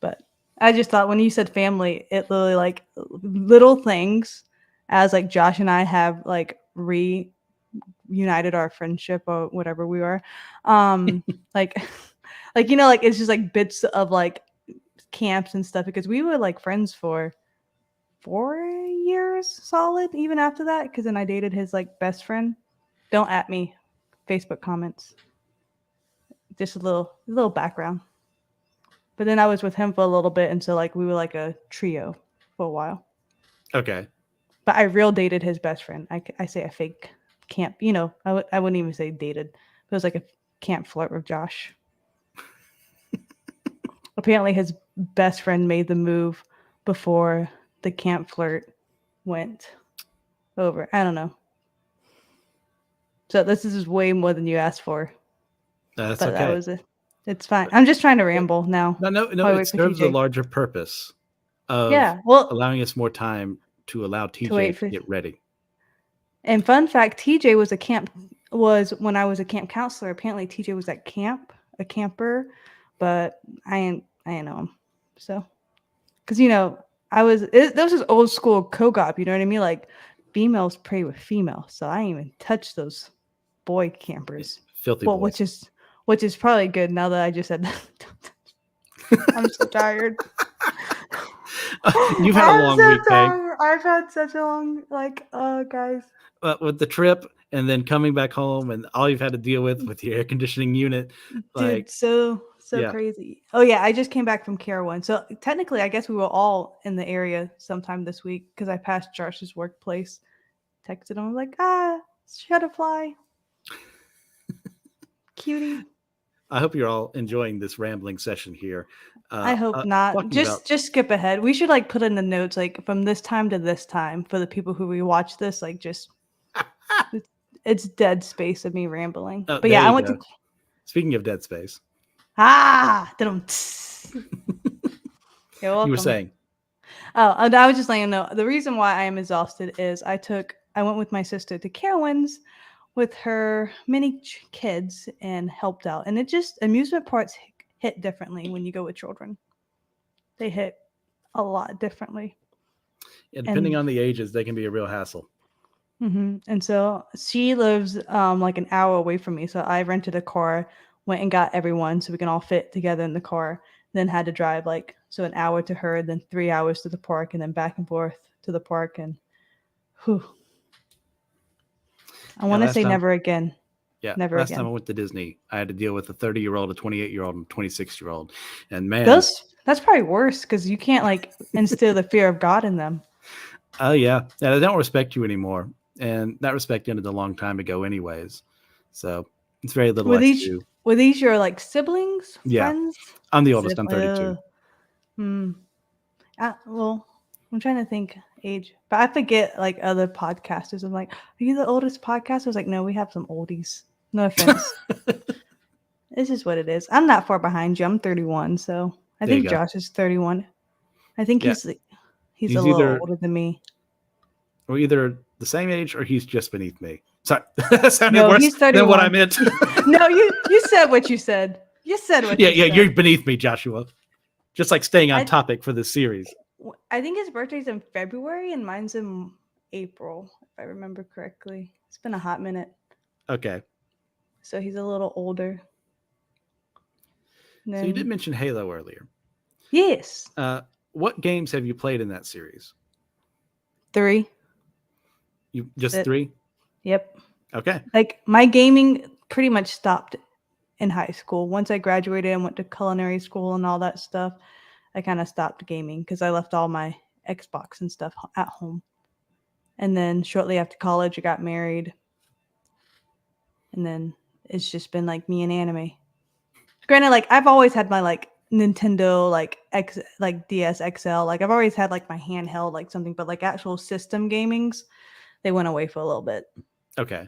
But I just thought when you said family, it literally like little things, as like Josh and I have like reunited our friendship or whatever we were. like it's just like bits of like camps and stuff, because we were like friends for 4 years solid, even after that, because then I dated his like best friend. Don't at me, Facebook comments. Just a little background. But then I was with him for a little bit, and so like we were like a trio for a while. Okay. But I real dated his best friend. I say a fake camp. I wouldn't even say dated. It was like a camp flirt with Josh. Apparently his best friend made the move before the camp flirt went over. I don't know. So this is way more than you asked for. That's but okay. That was it. It's fine. I'm just trying to ramble now. No. It serves a larger purpose of allowing us more time to allow TJ to get ready. And fun fact, TJ was when I was a camp counselor. Apparently TJ was at camp, a camper, but I didn't know him. So, because that was his old school co-op, you know what I mean? Like females prey with females, so I didn't even touch those boy campers. Filthy boys. Which is probably good now that I just said that. I'm so tired. You've had a long week, Peg. I've had such a long, guys. With the trip and then coming back home and all you've had to deal with your air conditioning unit. Dude, so yeah. crazy. Oh yeah, I just came back from Carowin. So technically, I guess we were all in the area sometime this week because I passed Josh's workplace. Texted him like, Shutterfly, cutie. I hope you're all enjoying this rambling session here. I hope not. Just skip ahead. We should put in the notes from this time to this time for the people who rewatch this. It's dead space of me rambling. Oh, but yeah, I went to. Speaking of dead space. You're welcome. You were saying. Oh, and I was just letting you know the reason why I am exhausted is I went with my sister to Carowinds with her many kids and helped out. And amusement parks hit differently when you go with children. They hit a lot differently. Yeah, depending on the ages, they can be a real hassle. Mm-hmm. And so she lives an hour away from me. So I rented a car, went and got everyone so we can all fit together in the car. Then had to drive an hour to her, then 3 hours to the park, and then back and forth to the park. And I want to say never again. Yeah, never last again. time I went to Disney, I had to deal with a 30-year-old, a 28-year-old, and a 26-year-old. And man, that's probably worse because you can't instill the fear of God in them. Oh yeah, they don't respect you anymore, and that respect ended a long time ago, anyways. So it's very little I can do. Were these your siblings? Yeah, friends? I'm the oldest. I'm 32. Well, I'm trying to think age, but I forget other podcasters. I'm like, are you the oldest podcaster? I was like, no, we have some oldies. No offense. This is what it is. I'm not far behind you. I'm 31, so I think Josh is 31. I think he's a little older than me. We're either the same age or he's just beneath me. Sorry, that sounded worse he's 31. than what I meant. No, you said what you said. You said what you said. Yeah, you're beneath me, Joshua. Just staying on topic for this series. I think his birthday's in February and mine's in April, if I remember correctly. It's been a hot minute. Okay. So he's a little older. So you did mention Halo earlier. Yes. What games have you played in that series? 3. You just 3? Yep. Okay. My gaming pretty much stopped in high school. Once I graduated and went to culinary school and all that stuff, I kind of stopped gaming because I left all my Xbox and stuff at home. And then shortly after college, I got married. And then it's just been me and anime. Granted, I've always had my Nintendo, DS XL. I've always had my handheld, something, but actual system gamings, they went away for a little bit. Okay.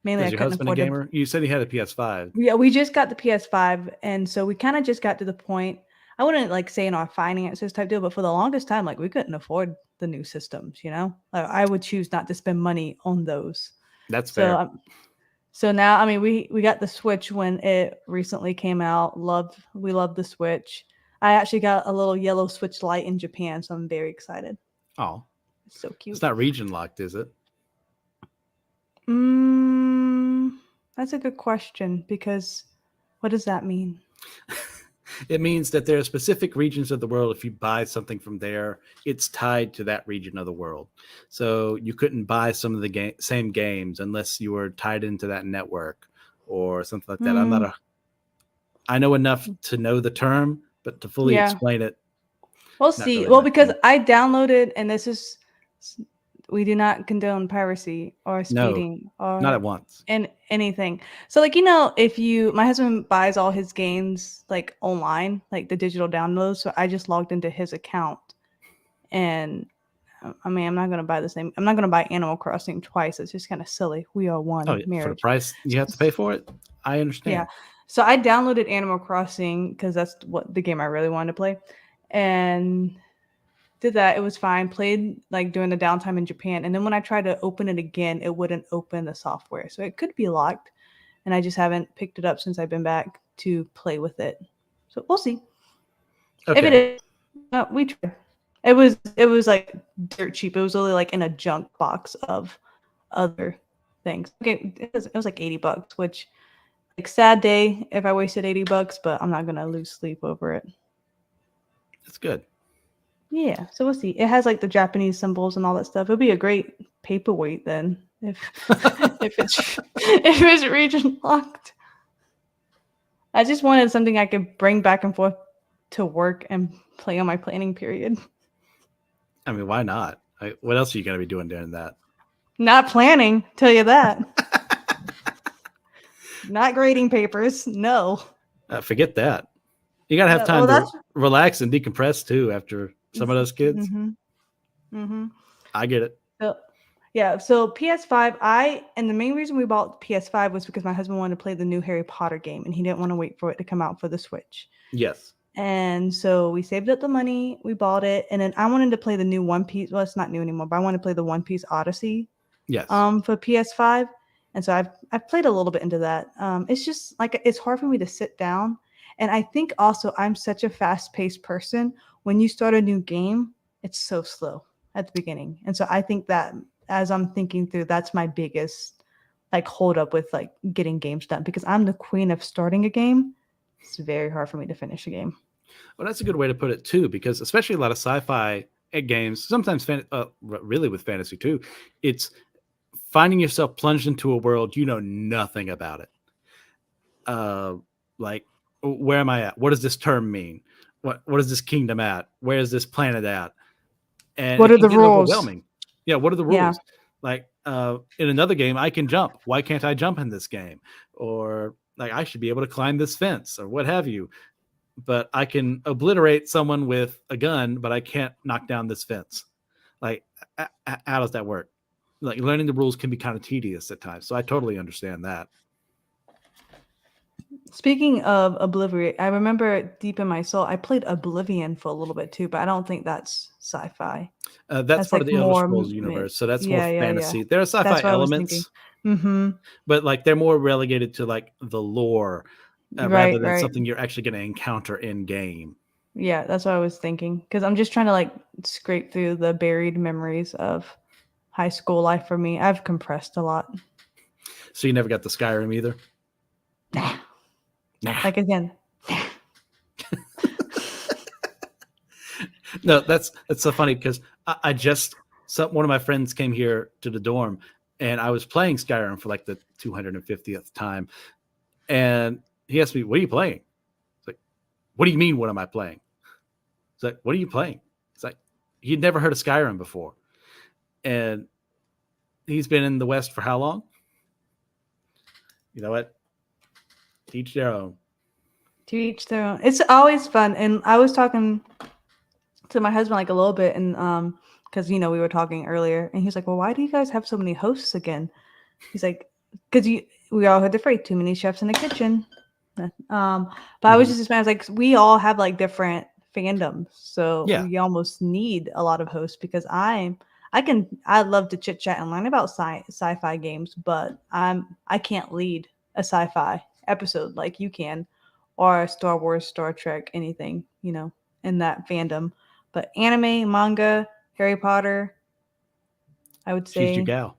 Mainly, Is your husband a gamer? You said he had a PS5. Yeah, we just got the PS5, and so we kind of just got to the point. I wouldn't say in our finances type deal, but for the longest time, we couldn't afford the new systems. I would choose not to spend money on those. That's fair. So now, we got the Switch when it recently came out. We love the Switch. I actually got a little yellow Switch Lite in Japan, so I'm very excited. Oh, it's so cute. It's not region locked, is it? That's a good question because what does that mean? It means that there are specific regions of the world. If you buy something from there, it's tied to that region of the world. So you couldn't buy some of the same games unless you were tied into that network or something like that. I know enough to know the term, but to fully explain it. We'll see. Really because I downloaded, and we do not condone piracy or speeding or not at once and anything. So if my husband buys all his games online, the digital downloads. So I just logged into his account, and I'm not going to buy I'm not going to buy Animal Crossing twice. It's just kind of silly. We are one marriage. For the price you have to pay for it. I understand. Yeah. So I downloaded Animal Crossing because that's what the game I really wanted to play, and did that. It was fine. Played during the downtime in Japan. And then when I tried to open it again, it wouldn't open the software. So it could be locked. And I just haven't picked it up since I've been back to play with it. So we'll see. Okay. If it is, we tried. It was dirt cheap. It was only in a junk box of other things. Okay. It was $80, which sad day if I wasted $80, but I'm not going to lose sleep over it. That's good. Yeah, so we'll see. It has like the Japanese symbols and all that stuff. It'll be a great paperweight then if if it's region locked. I just wanted something I could bring back and forth to work and play on my planning period. I mean, why not? What else are you going to be doing during that? Not planning, tell you that. Not grading papers, no. Forget that. You got to have time to relax and decompress too after some of those kids. I get it. So, yeah, so PS5, and the main reason we bought PS5 was because my husband wanted to play the new Harry Potter game and he didn't want to wait for it to come out for the Switch. Yes. And so we saved up the money, we bought it, and then I wanted to play the new One Piece. Well, it's not new anymore, but I want to play the One Piece Odyssey. Yes. For PS5. And so I've played a little bit into that. It's just like it's hard for me to sit down. And I think also I'm such a fast-paced person. When you start a new game, it's so slow at the beginning. And so I think that as I'm thinking through, that's my biggest like hold up with like getting games done, because I'm the queen of starting a game. It's very hard for me to finish a game. Well, that's a good way to put it too, because especially a lot of sci-fi games, sometimes really with fantasy too, it's finding yourself plunged into a world you know nothing about it. Like, where am I at? What does this term mean? What is this kingdom at? Where is this planet at? And what are the rules? Overwhelming. Yeah, what are the rules? Yeah. Like in another game, I can jump. Why can't I jump in this game? Or like I should be able to climb this fence or what have you. But I can obliterate someone with a gun, but I can't knock down this fence. Like, how does that work? Like, learning the rules can be kind of tedious at times. So I totally understand that. Speaking of Oblivion, I remember deep in my soul, I played Oblivion for a little bit too, but I don't think that's sci-fi. That's part of the Elder Scrolls universe, so that's more fantasy. Yeah. There are sci-fi elements, but like they're more relegated to like the lore rather than something you're actually going to encounter in game. Yeah, that's what I was thinking, because I'm just trying to like scrape through the buried memories of high school life for me. I've compressed a lot. So you never got the Skyrim either? Nah. Like again. No, that's so funny because one of my friends came here to the dorm and I was playing Skyrim for like the 250th time. And he asked me, "What are you playing?" It's like, "What do you mean, what am I playing?" It's like, "What are you playing?" It's like, he'd never heard of Skyrim before. And he's been in the West for how long? You know what? To each their own. To each their own. It's always fun. And I was talking to my husband like a little bit, and because we were talking earlier, and he was like, "Well, why do you guys have so many hosts again?" He's like, "Because we all had the phrase, too many chefs in the kitchen." But I was just I was like, we all have like different fandoms, so we almost need a lot of hosts, because I love to chit chat and learn about sci-fi games, but I can't lead a sci-fi episode like you can, or Star Wars, Star Trek, anything, in that fandom. But anime, manga, Harry Potter, I would say. She's your gal.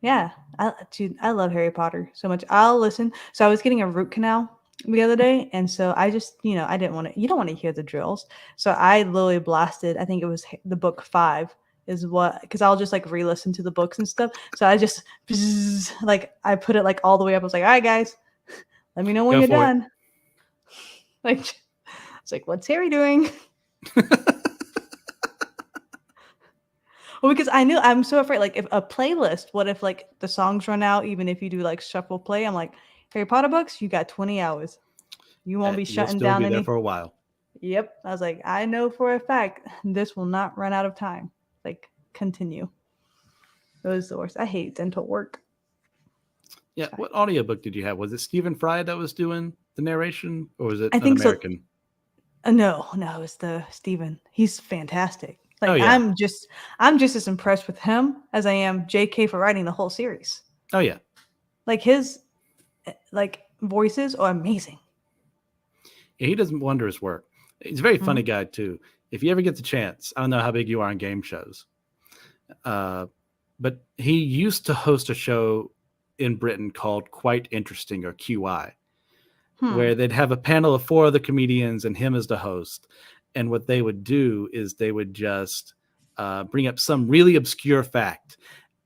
Yeah, I love Harry Potter so much. I'll listen. So I was getting a root canal the other day, and so I just, I didn't want to. You don't want to hear the drills, so I literally blasted. I think it was the book 5. Because I'll just like re-listen to the books and stuff. So I just like I put it like all the way up. I was like, "All right, guys, let me know when you're done." Like, it's like, what's Harry doing? Well, because I'm so afraid. Like, if a playlist, what if like the songs run out? Even if you do like shuffle play, I'm like, Harry Potter books, you got 20 hours. You won't be shutting down any. There for a while. Yep, I was like, I know for a fact this will not run out of time. Like, continue. It was the worst. I hate dental work. Yeah. Sorry. What audiobook did you have? Was it Stephen Fry that was doing the narration, or was it American? So. No, it was the Stephen. He's fantastic. Like, I'm just as impressed with him as I am JK for writing the whole series. Oh yeah. Like his voices are amazing. Yeah, he does wondrous work. He's a very funny guy too. If you ever get the chance, I don't know how big you are on game shows, but he used to host a show in Britain called Quite Interesting, or QI, where they'd have a panel of 4 other comedians and him as the host. And what they would do is they would just bring up some really obscure fact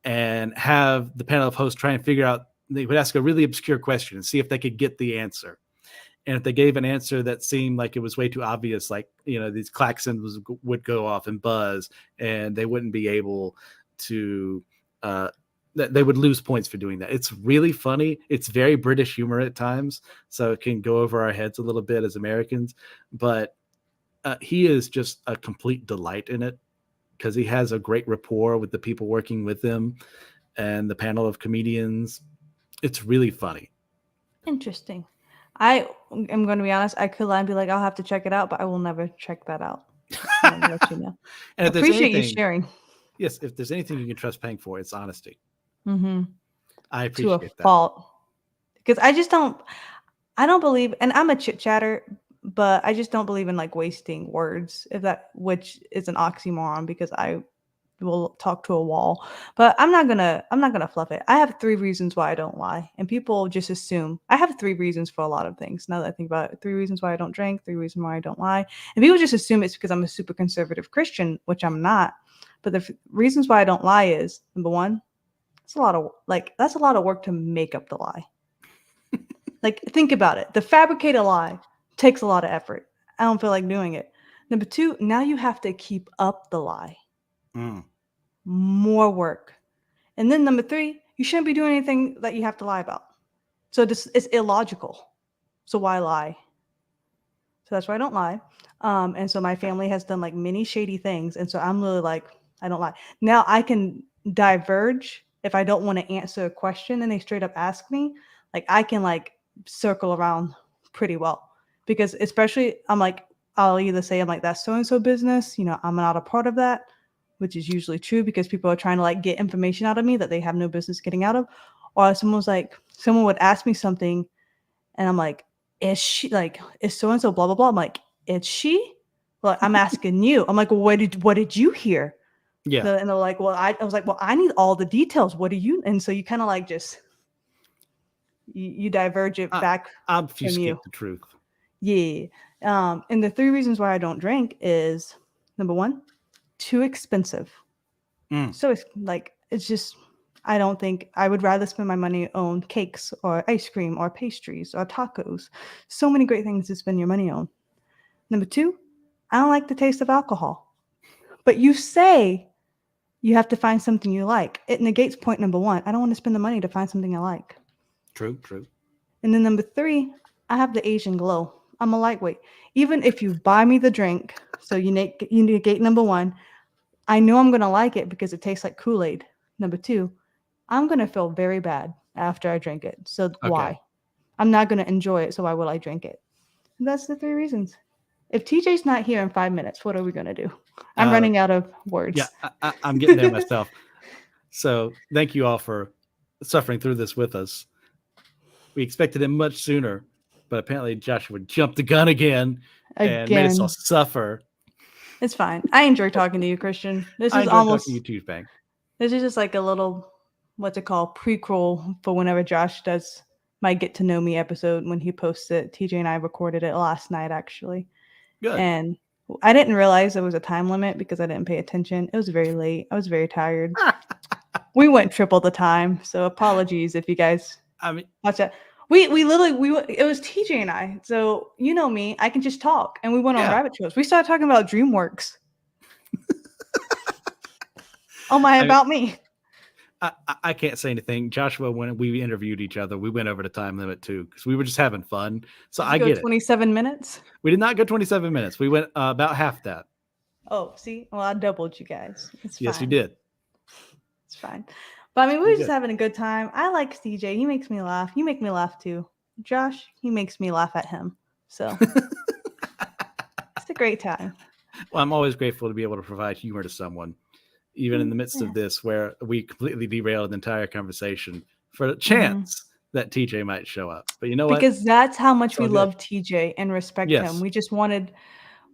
and have the panel of hosts try and figure out. They would ask a really obscure question and see if they could get the answer. And if they gave an answer that seemed like it was way too obvious, like, these klaxons would go off and buzz, and they wouldn't be able to, they would lose points for doing that. It's really funny. It's very British humor at times, so it can go over our heads a little bit as Americans. But he is just a complete delight in it because he has a great rapport with the people working with him and the panel of comedians. It's really funny. Interesting. I am going to be honest. I could lie and be like, I'll have to check it out, but I will never check that out. I'm gonna let you know. And if Appreciate you anything, sharing. yes, if there's anything you can trust paying for, it's honesty. Mm-hmm. I To a appreciate that. fault. Because I don't believe, and I'm a chit chatter, but I just don't believe in like wasting words, which is an oxymoron because I will talk to a wall. But I'm not gonna fluff it. I have 3 reasons why I don't lie, and people just assume I have 3 reasons for a lot of things. Now that I think about it, 3 reasons why I don't drink, 3 reasons why I don't lie, and people just assume it's because I'm a super conservative Christian, which I'm not. But the reasons why I don't lie is, number 1, it's that's a lot of work to make up the lie. Like, think about it. To fabricate a lie takes a lot of effort. I don't feel like doing it. Number 2, now you have to keep up the lie. More work. And then number 3, you shouldn't be doing anything that you have to lie about. So it's illogical. So why lie? So that's why I don't lie. And so my family has done like many shady things. And so I'm really like, I don't lie. Now I can diverge if I don't want to answer a question and they straight up ask me. Like I can like circle around pretty well. Because especially I'll either say I'm like, that's so-and-so business. I'm not a part of that, which is usually true because people are trying to like get information out of me that they have no business getting out of. Or someone would ask me something and I'm like, is so-and-so blah, blah, blah. I'm like, is she? Well, I'm asking you. I'm like, well, what did you hear? Yeah. And they're like, well, I was like, well, I need all the details. What do you? And so you kind of like just, you diverge it back from you. The truth. Yeah. And the 3 reasons why I don't drink is, number 1, too expensive. So it's just, I don't think I would rather spend my money on cakes or ice cream or pastries or tacos. So many great things to spend your money on. Number 2, I don't like the taste of alcohol. But you say you have to find something you like. It negates point number 1. I don't want to spend the money to find something I like. True. And then number 3, I have the Asian glow. I'm a lightweight. Even if you buy me the drink, so you negate number 1, I know I'm going to like it because it tastes like Kool-Aid. Number 2, I'm going to feel very bad after I drink it. So why? I'm not going to enjoy it, so why will I drink it? And that's the 3 reasons. If TJ's not here in 5 minutes, what are we going to do? I'm running out of words. Yeah, I'm getting there myself. So thank you all for suffering through this with us. We expected it much sooner, but apparently Joshua jumped the gun again and made us all suffer. It's fine. I enjoy talking to you, Christian. I enjoy talking to you too, Bang. This is just like a little, what's it called, prequel for whenever Josh does my Get to Know Me episode when he posts it. TJ and I recorded it last night, actually. Good. And I didn't realize there was a time limit because I didn't pay attention. It was very late. I was very tired. We went triple the time, so apologies if you guys watch that. We it was TJ and I. So you know me, I can just talk, and we went on rabbit trails. We started talking about DreamWorks. About me. I can't say anything. Joshua, when we interviewed each other, we went over the time limit too because we were just having fun. So I get it. 27 minutes? We did not go 27 minutes. We went about half that. Oh, see? Well, I doubled you guys. It's fine. Yes, you did. It's fine. But I mean, we were just having a good time. I like CJ. He makes me laugh. You make me laugh too. Josh, he makes me laugh at him. So it's a great time. Well, I'm always grateful to be able to provide humor to someone, even in the midst of this, where we completely derailed the entire conversation for a chance that TJ might show up. But you know what? Because that's how much we love TJ and respect him.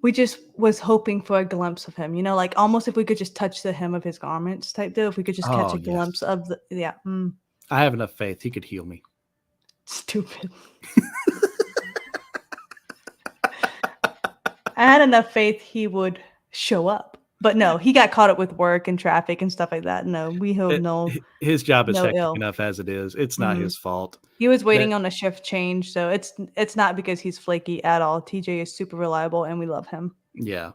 We just was hoping for a glimpse of him, like almost if we could just touch the hem of his garments type deal, if we could just catch a glimpse of the, I have enough faith. He could heal me. I had enough faith he would show up. But no, he got caught up with work and traffic and stuff like that. No, we hold His job is no hectic ill. enough as it is. It's not his fault. He was waiting That- on a shift change, so it's not because he's flaky at all. TJ is super reliable, and we love him. Yeah.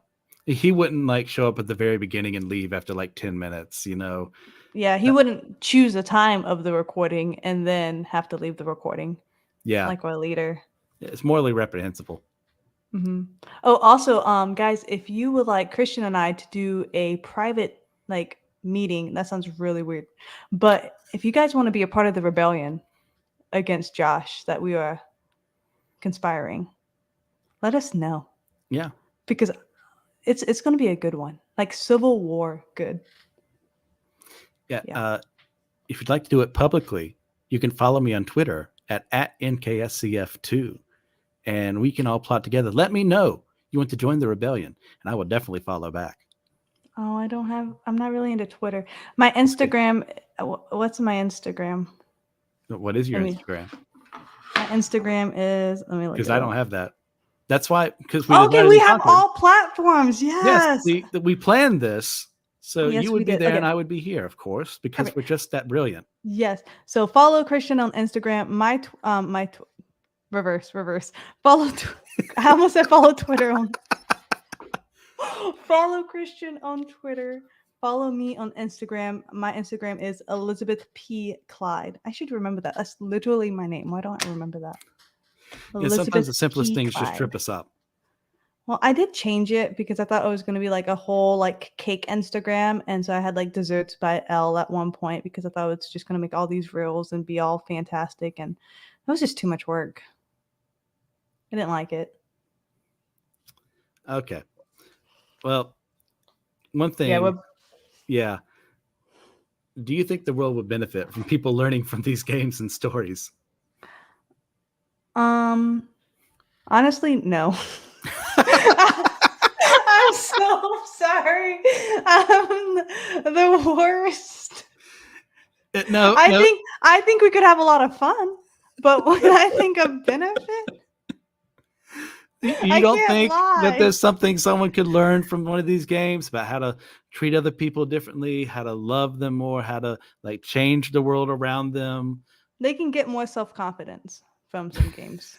He wouldn't like show up at the very beginning and leave after like 10 minutes, you know. Yeah, he wouldn't choose the time of the recording and then have to leave the recording. Yeah. Like our leader. It's morally reprehensible. Oh, also, guys, if you would like Christian and I to do a private like meeting, that sounds really weird. But if you guys want to be a part of the rebellion against Josh that we are conspiring, let us know. Yeah. Because it's going to be a good one. Like Civil War good. Yeah. If you'd like to do it publicly, you can follow me on Twitter at NKSCF2. And we can all plot together. Let me know you want to join the rebellion, and I will definitely follow back. Oh, I'm not really into Twitter. My Instagram, what's my Instagram? What is your Instagram? My Instagram is, let me look. Because I don't have that. That's why, because we have all platforms. Yes. We planned this. So yes, you would be there okay. and I would be here, of course, because we're just that brilliant. Yes. So follow Christian on Instagram. Reverse. Follow. I almost said follow Twitter on. Follow Christian on Twitter. Follow me on Instagram. My Instagram is Elizabeth P. Clyde. I should remember that. That's literally my name. Why don't I remember that? Yeah, sometimes the simplest things just trip us up. Well, I did change it because I thought it was going to be like a whole like cake Instagram. And so I had like desserts by L at one point because I thought it was just going to make all these reels and be all fantastic. And it was just too much work. I didn't like it. Okay. Well, one thing. Yeah. Do you think the world would benefit from people learning from these games and stories? Honestly, no. I'm so sorry. I'm the worst. I think we could have a lot of fun, but when I think of benefit, you don't think that there's something someone could learn from one of these games about how to treat other people differently, how to love them more, how to like change the world around them? They can get more self-confidence from some games.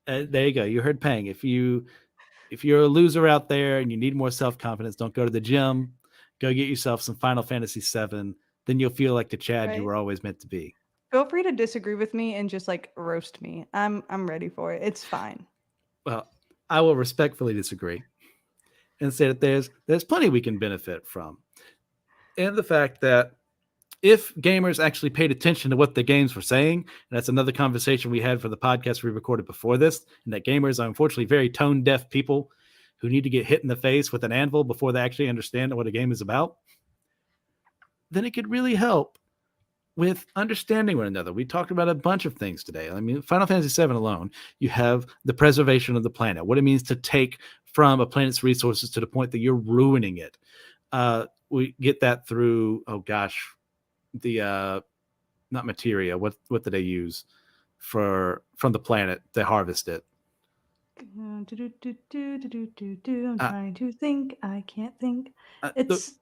There you go. You heard Pang. If you're a loser out there and you need more self-confidence, don't go to the gym. Go get yourself some Final Fantasy VII. Then you'll feel like the Chad you were always meant to be. Feel free to disagree with me and just like roast me. I'm ready for it. It's fine. Well, I will respectfully disagree and say that there's plenty we can benefit from. And the fact that if gamers actually paid attention to what the games were saying, and that's another conversation we had for the podcast we recorded before this, and that gamers are unfortunately very tone-deaf people who need to get hit in the face with an anvil before they actually understand what a game is about, then it could really help with understanding one another. We talked about a bunch of things today. I mean, Final Fantasy VII alone, you have the preservation of the planet, what it means to take from a planet's resources to the point that you're ruining it. We get that through, the not materia. What did they use from the planet to harvest it? I'm trying to think. I can't think. It was.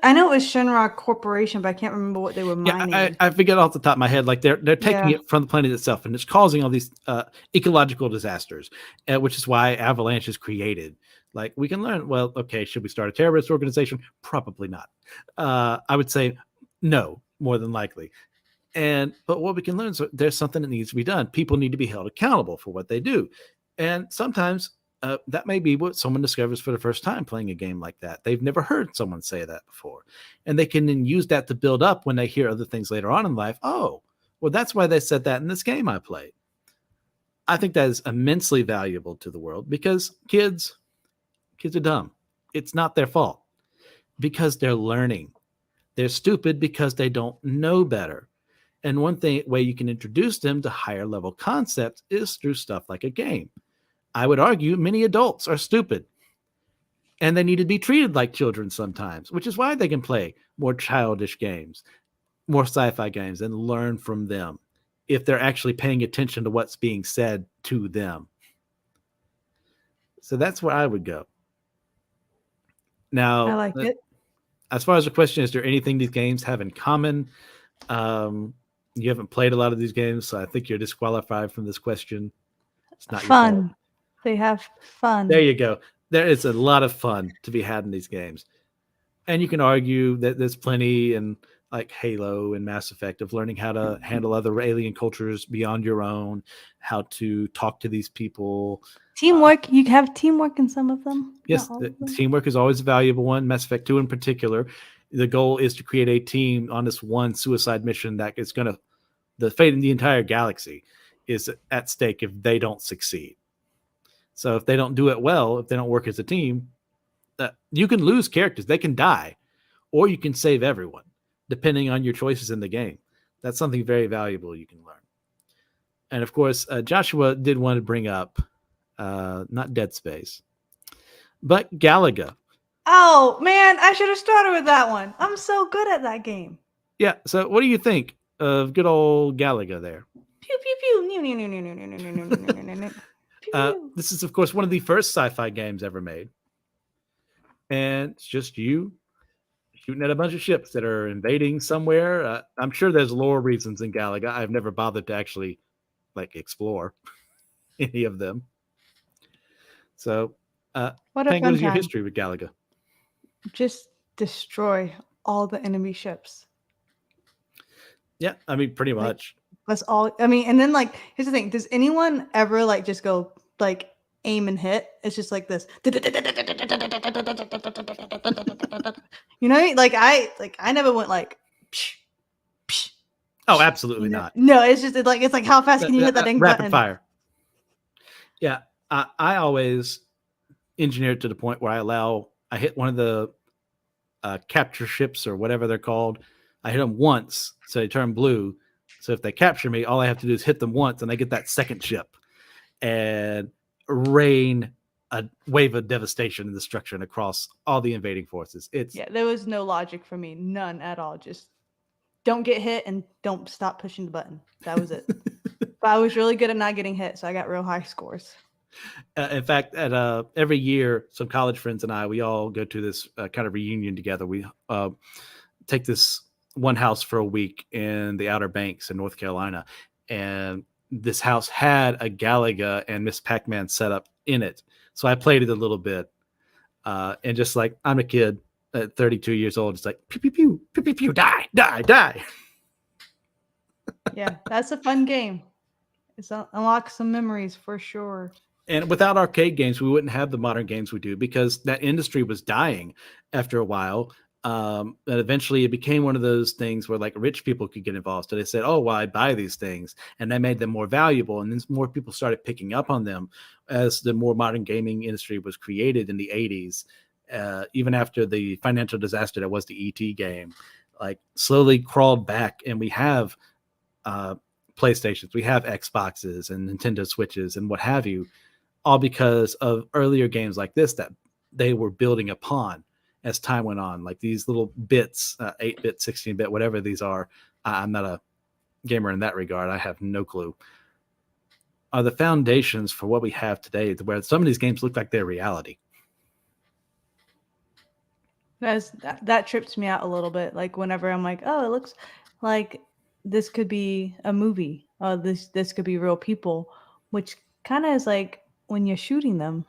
I know it was Shenron Corporation, but I can't remember what they were mining. Yeah, I forget off the top of my head. Like they're taking it from the planet itself, and it's causing all these ecological disasters, which is why Avalanche is created. Like we can learn. Well, okay, should we start a terrorist organization? Probably not. I would say no, more than likely. But what we can learn is there's something that needs to be done. People need to be held accountable for what they do. And sometimes that may be what someone discovers for the first time playing a game like that. They've never heard someone say that before. And they can then use that to build up when they hear other things later on in life. Oh, well, that's why they said that in this game I played. I think that is immensely valuable to the world because kids are dumb. It's not their fault because they're learning. They're stupid because they don't know better. And one way you can introduce them to higher level concepts is through stuff like a game. I would argue many adults are stupid and they need to be treated like children sometimes, which is why they can play more childish games, more sci-fi games, and learn from them. if they're actually paying attention to what's being said to them. So that's where I would go. Now, I like it. As far as the question, is there anything these games have in common? You haven't played a lot of these games, so I think you're disqualified from this question. It's not your fault. Fun. They have fun. There you go. There is a lot of fun to be had in these games. And you can argue that there's plenty in like Halo and Mass Effect of learning how to handle other alien cultures beyond your own, how to talk to these people. Teamwork. You have teamwork in some of them. Yes, teamwork is always a valuable one. Mass Effect 2 in particular. The goal is to create a team on this one suicide mission that is going to, the fate of the entire galaxy is at stake if they don't succeed. So if they don't do it well, if they don't work as a team, you can lose characters. They can die, or you can save everyone, depending on your choices in the game. That's something very valuable you can learn. And of course, Joshua did want to bring up, not Dead Space, but Galaga. Oh, man, I should have started with that one. I'm so good at that game. Yeah, so what do you think of good old Galaga there? Pew, pew, pew. This is, of course, one of the first sci-fi games ever made. And it's just you shooting at a bunch of ships that are invading somewhere. I'm sure there's lore reasons in Galaga. I've never bothered to actually explore any of them. So, what is your history with Galaga? Just destroy all the enemy ships. Yeah, I mean, pretty much. That's all. I mean, and then here's the thing: does anyone ever just go aim and hit? It's just like this. You know, I never went psh, psh, oh, absolutely not. No, it's just it's like how fast can you hit that dang rapid button? Fire. Yeah, I always engineer it to the point where I hit one of the capture ships or whatever they're called. I hit them once, so they turn blue. So if they capture me, all I have to do is hit them once, and I get that second ship and rain a wave of devastation and destruction across all the invading forces. There was no logic for me, none at all. Just don't get hit and don't stop pushing the button. That was it. But I was really good at not getting hit, so I got real high scores. In fact, at every year, some college friends and we all go to this kind of reunion together. We take this one house for a week in the Outer Banks in North Carolina, and this house had a Galaga and Miss Pac-Man set up in it. So I played it a little bit, and just I'm a kid at 32 years old. It's like pew pew pew pew pew pew, die die die. Yeah, that's a fun game. It's unlocks some memories for sure. And without arcade games, we wouldn't have the modern games we do, because that industry was dying after a while. And eventually it became one of those things where rich people could get involved. So they said, oh, well, I buy these things, and that made them more valuable. And then more people started picking up on them as the more modern gaming industry was created in the 80s. Even after the financial disaster that was the ET game, slowly crawled back, and we have PlayStations, we have Xboxes and Nintendo Switches and what have you, all because of earlier games like this that they were building upon as time went on, these little bits, 8-bit, 16-bit, whatever these are. I'm not a gamer in that regard. I have no clue. Are the foundations for what we have today, where some of these games look like they're reality. That trips me out a little bit. Whenever I'm oh, it looks like this could be a movie. This could be real people, which kind of is when you're shooting them,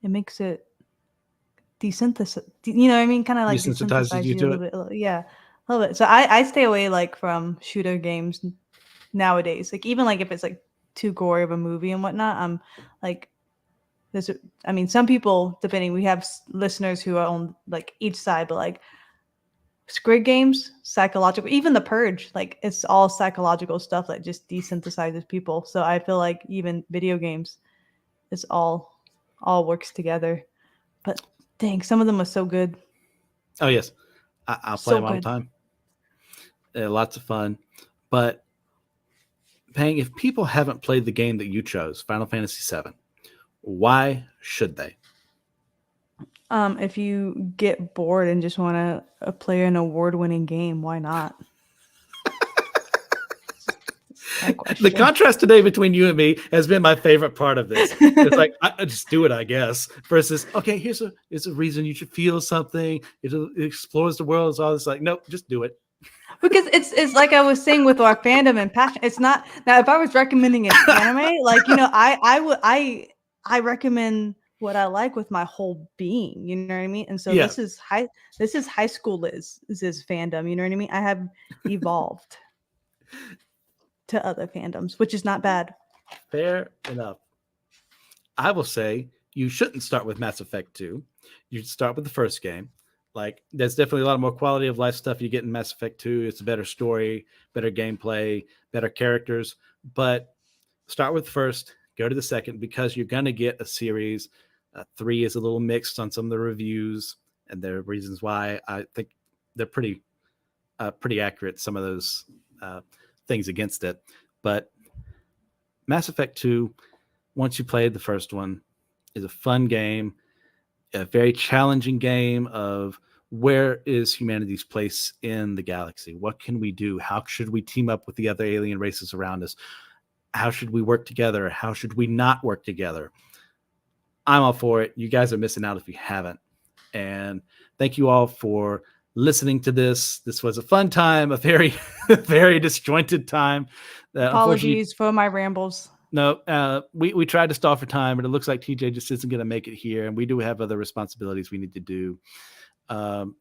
it makes it desynthesize. You know what I mean? Kind of desensitizes you to it. Yeah, a little bit. So I stay away from shooter games nowadays. Even if it's too gory of a movie and whatnot. I'm there's. I mean, some people, depending. We have listeners who are on each side, but Squid Games, psychological. Even The Purge, it's all psychological stuff that just desynthesizes people. So I feel even video games, it's all works together. But dang, some of them are so good. Oh yes, I'll play them all the time. Lots of fun. But Pang, if people haven't played the game that you chose, Final Fantasy VII, why should they? If you get bored and just want to play an award-winning game, why not? my The question. contrast today between you and me has been my favorite part of this. It's like, I just do it, I guess. Versus, okay, here's a reason you should feel something. It explores the world. It's all this like, nope, just do it. Because it's like I was saying with our fandom and passion. It's not now. If I was recommending an anime, like I recommend what I like with my whole being. You know what I mean? And so Yeah. this is high school is fandom. You know what I mean? I have evolved to other fandoms, which is not bad. Fair enough. I will say you shouldn't start with Mass Effect 2. You should start with the first game. Like, there's definitely a lot more quality of life stuff you get in Mass Effect 2. It's a better story, better gameplay, better characters. But start with the first, go to the second, because you're going to get a series. 3 is a little mixed on some of the reviews, and there are reasons why. I think they're pretty accurate, some of those things against it. But Mass Effect 2, once you played the first one, is a fun game, a very challenging game of where is humanity's place in the galaxy? What can we do? How should we team up with the other alien races around us? How should we work together? How should we not work together? I'm all for it. You guys are missing out if you haven't. And thank you all for listening to this. This was a fun time, a very, very disjointed time. Apologies for my rambles. No, we tried to stall for time, but it looks like TJ just isn't going to make it here, and we do have other responsibilities we need to do.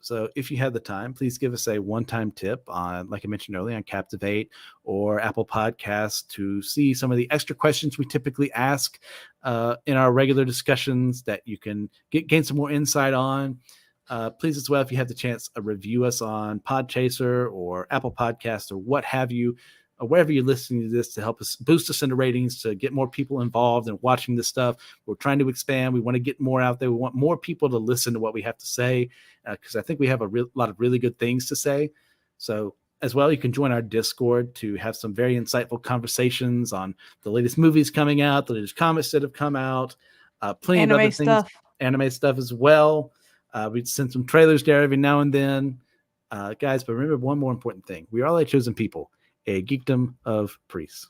So if you have the time, please give us a one-time tip on, like I mentioned earlier, on Captivate or Apple Podcasts to see some of the extra questions we typically ask in our regular discussions that you can gain some more insight on. Please as well, if you have the chance, review us on Podchaser or Apple Podcasts or what have you, or wherever you're listening to this, to help us boost us into ratings, to get more people involved in watching this stuff. We're trying to expand. We want to get more out there. We want more people to listen to what we have to say, because I think we have a lot of really good things to say. So as well, you can join our Discord to have some very insightful conversations on the latest movies coming out, the latest comics that have come out, plenty of other things, anime stuff as well. We send some trailers there every now and then. Guys, but remember one more important thing. We are all a chosen people, a geekdom of priests.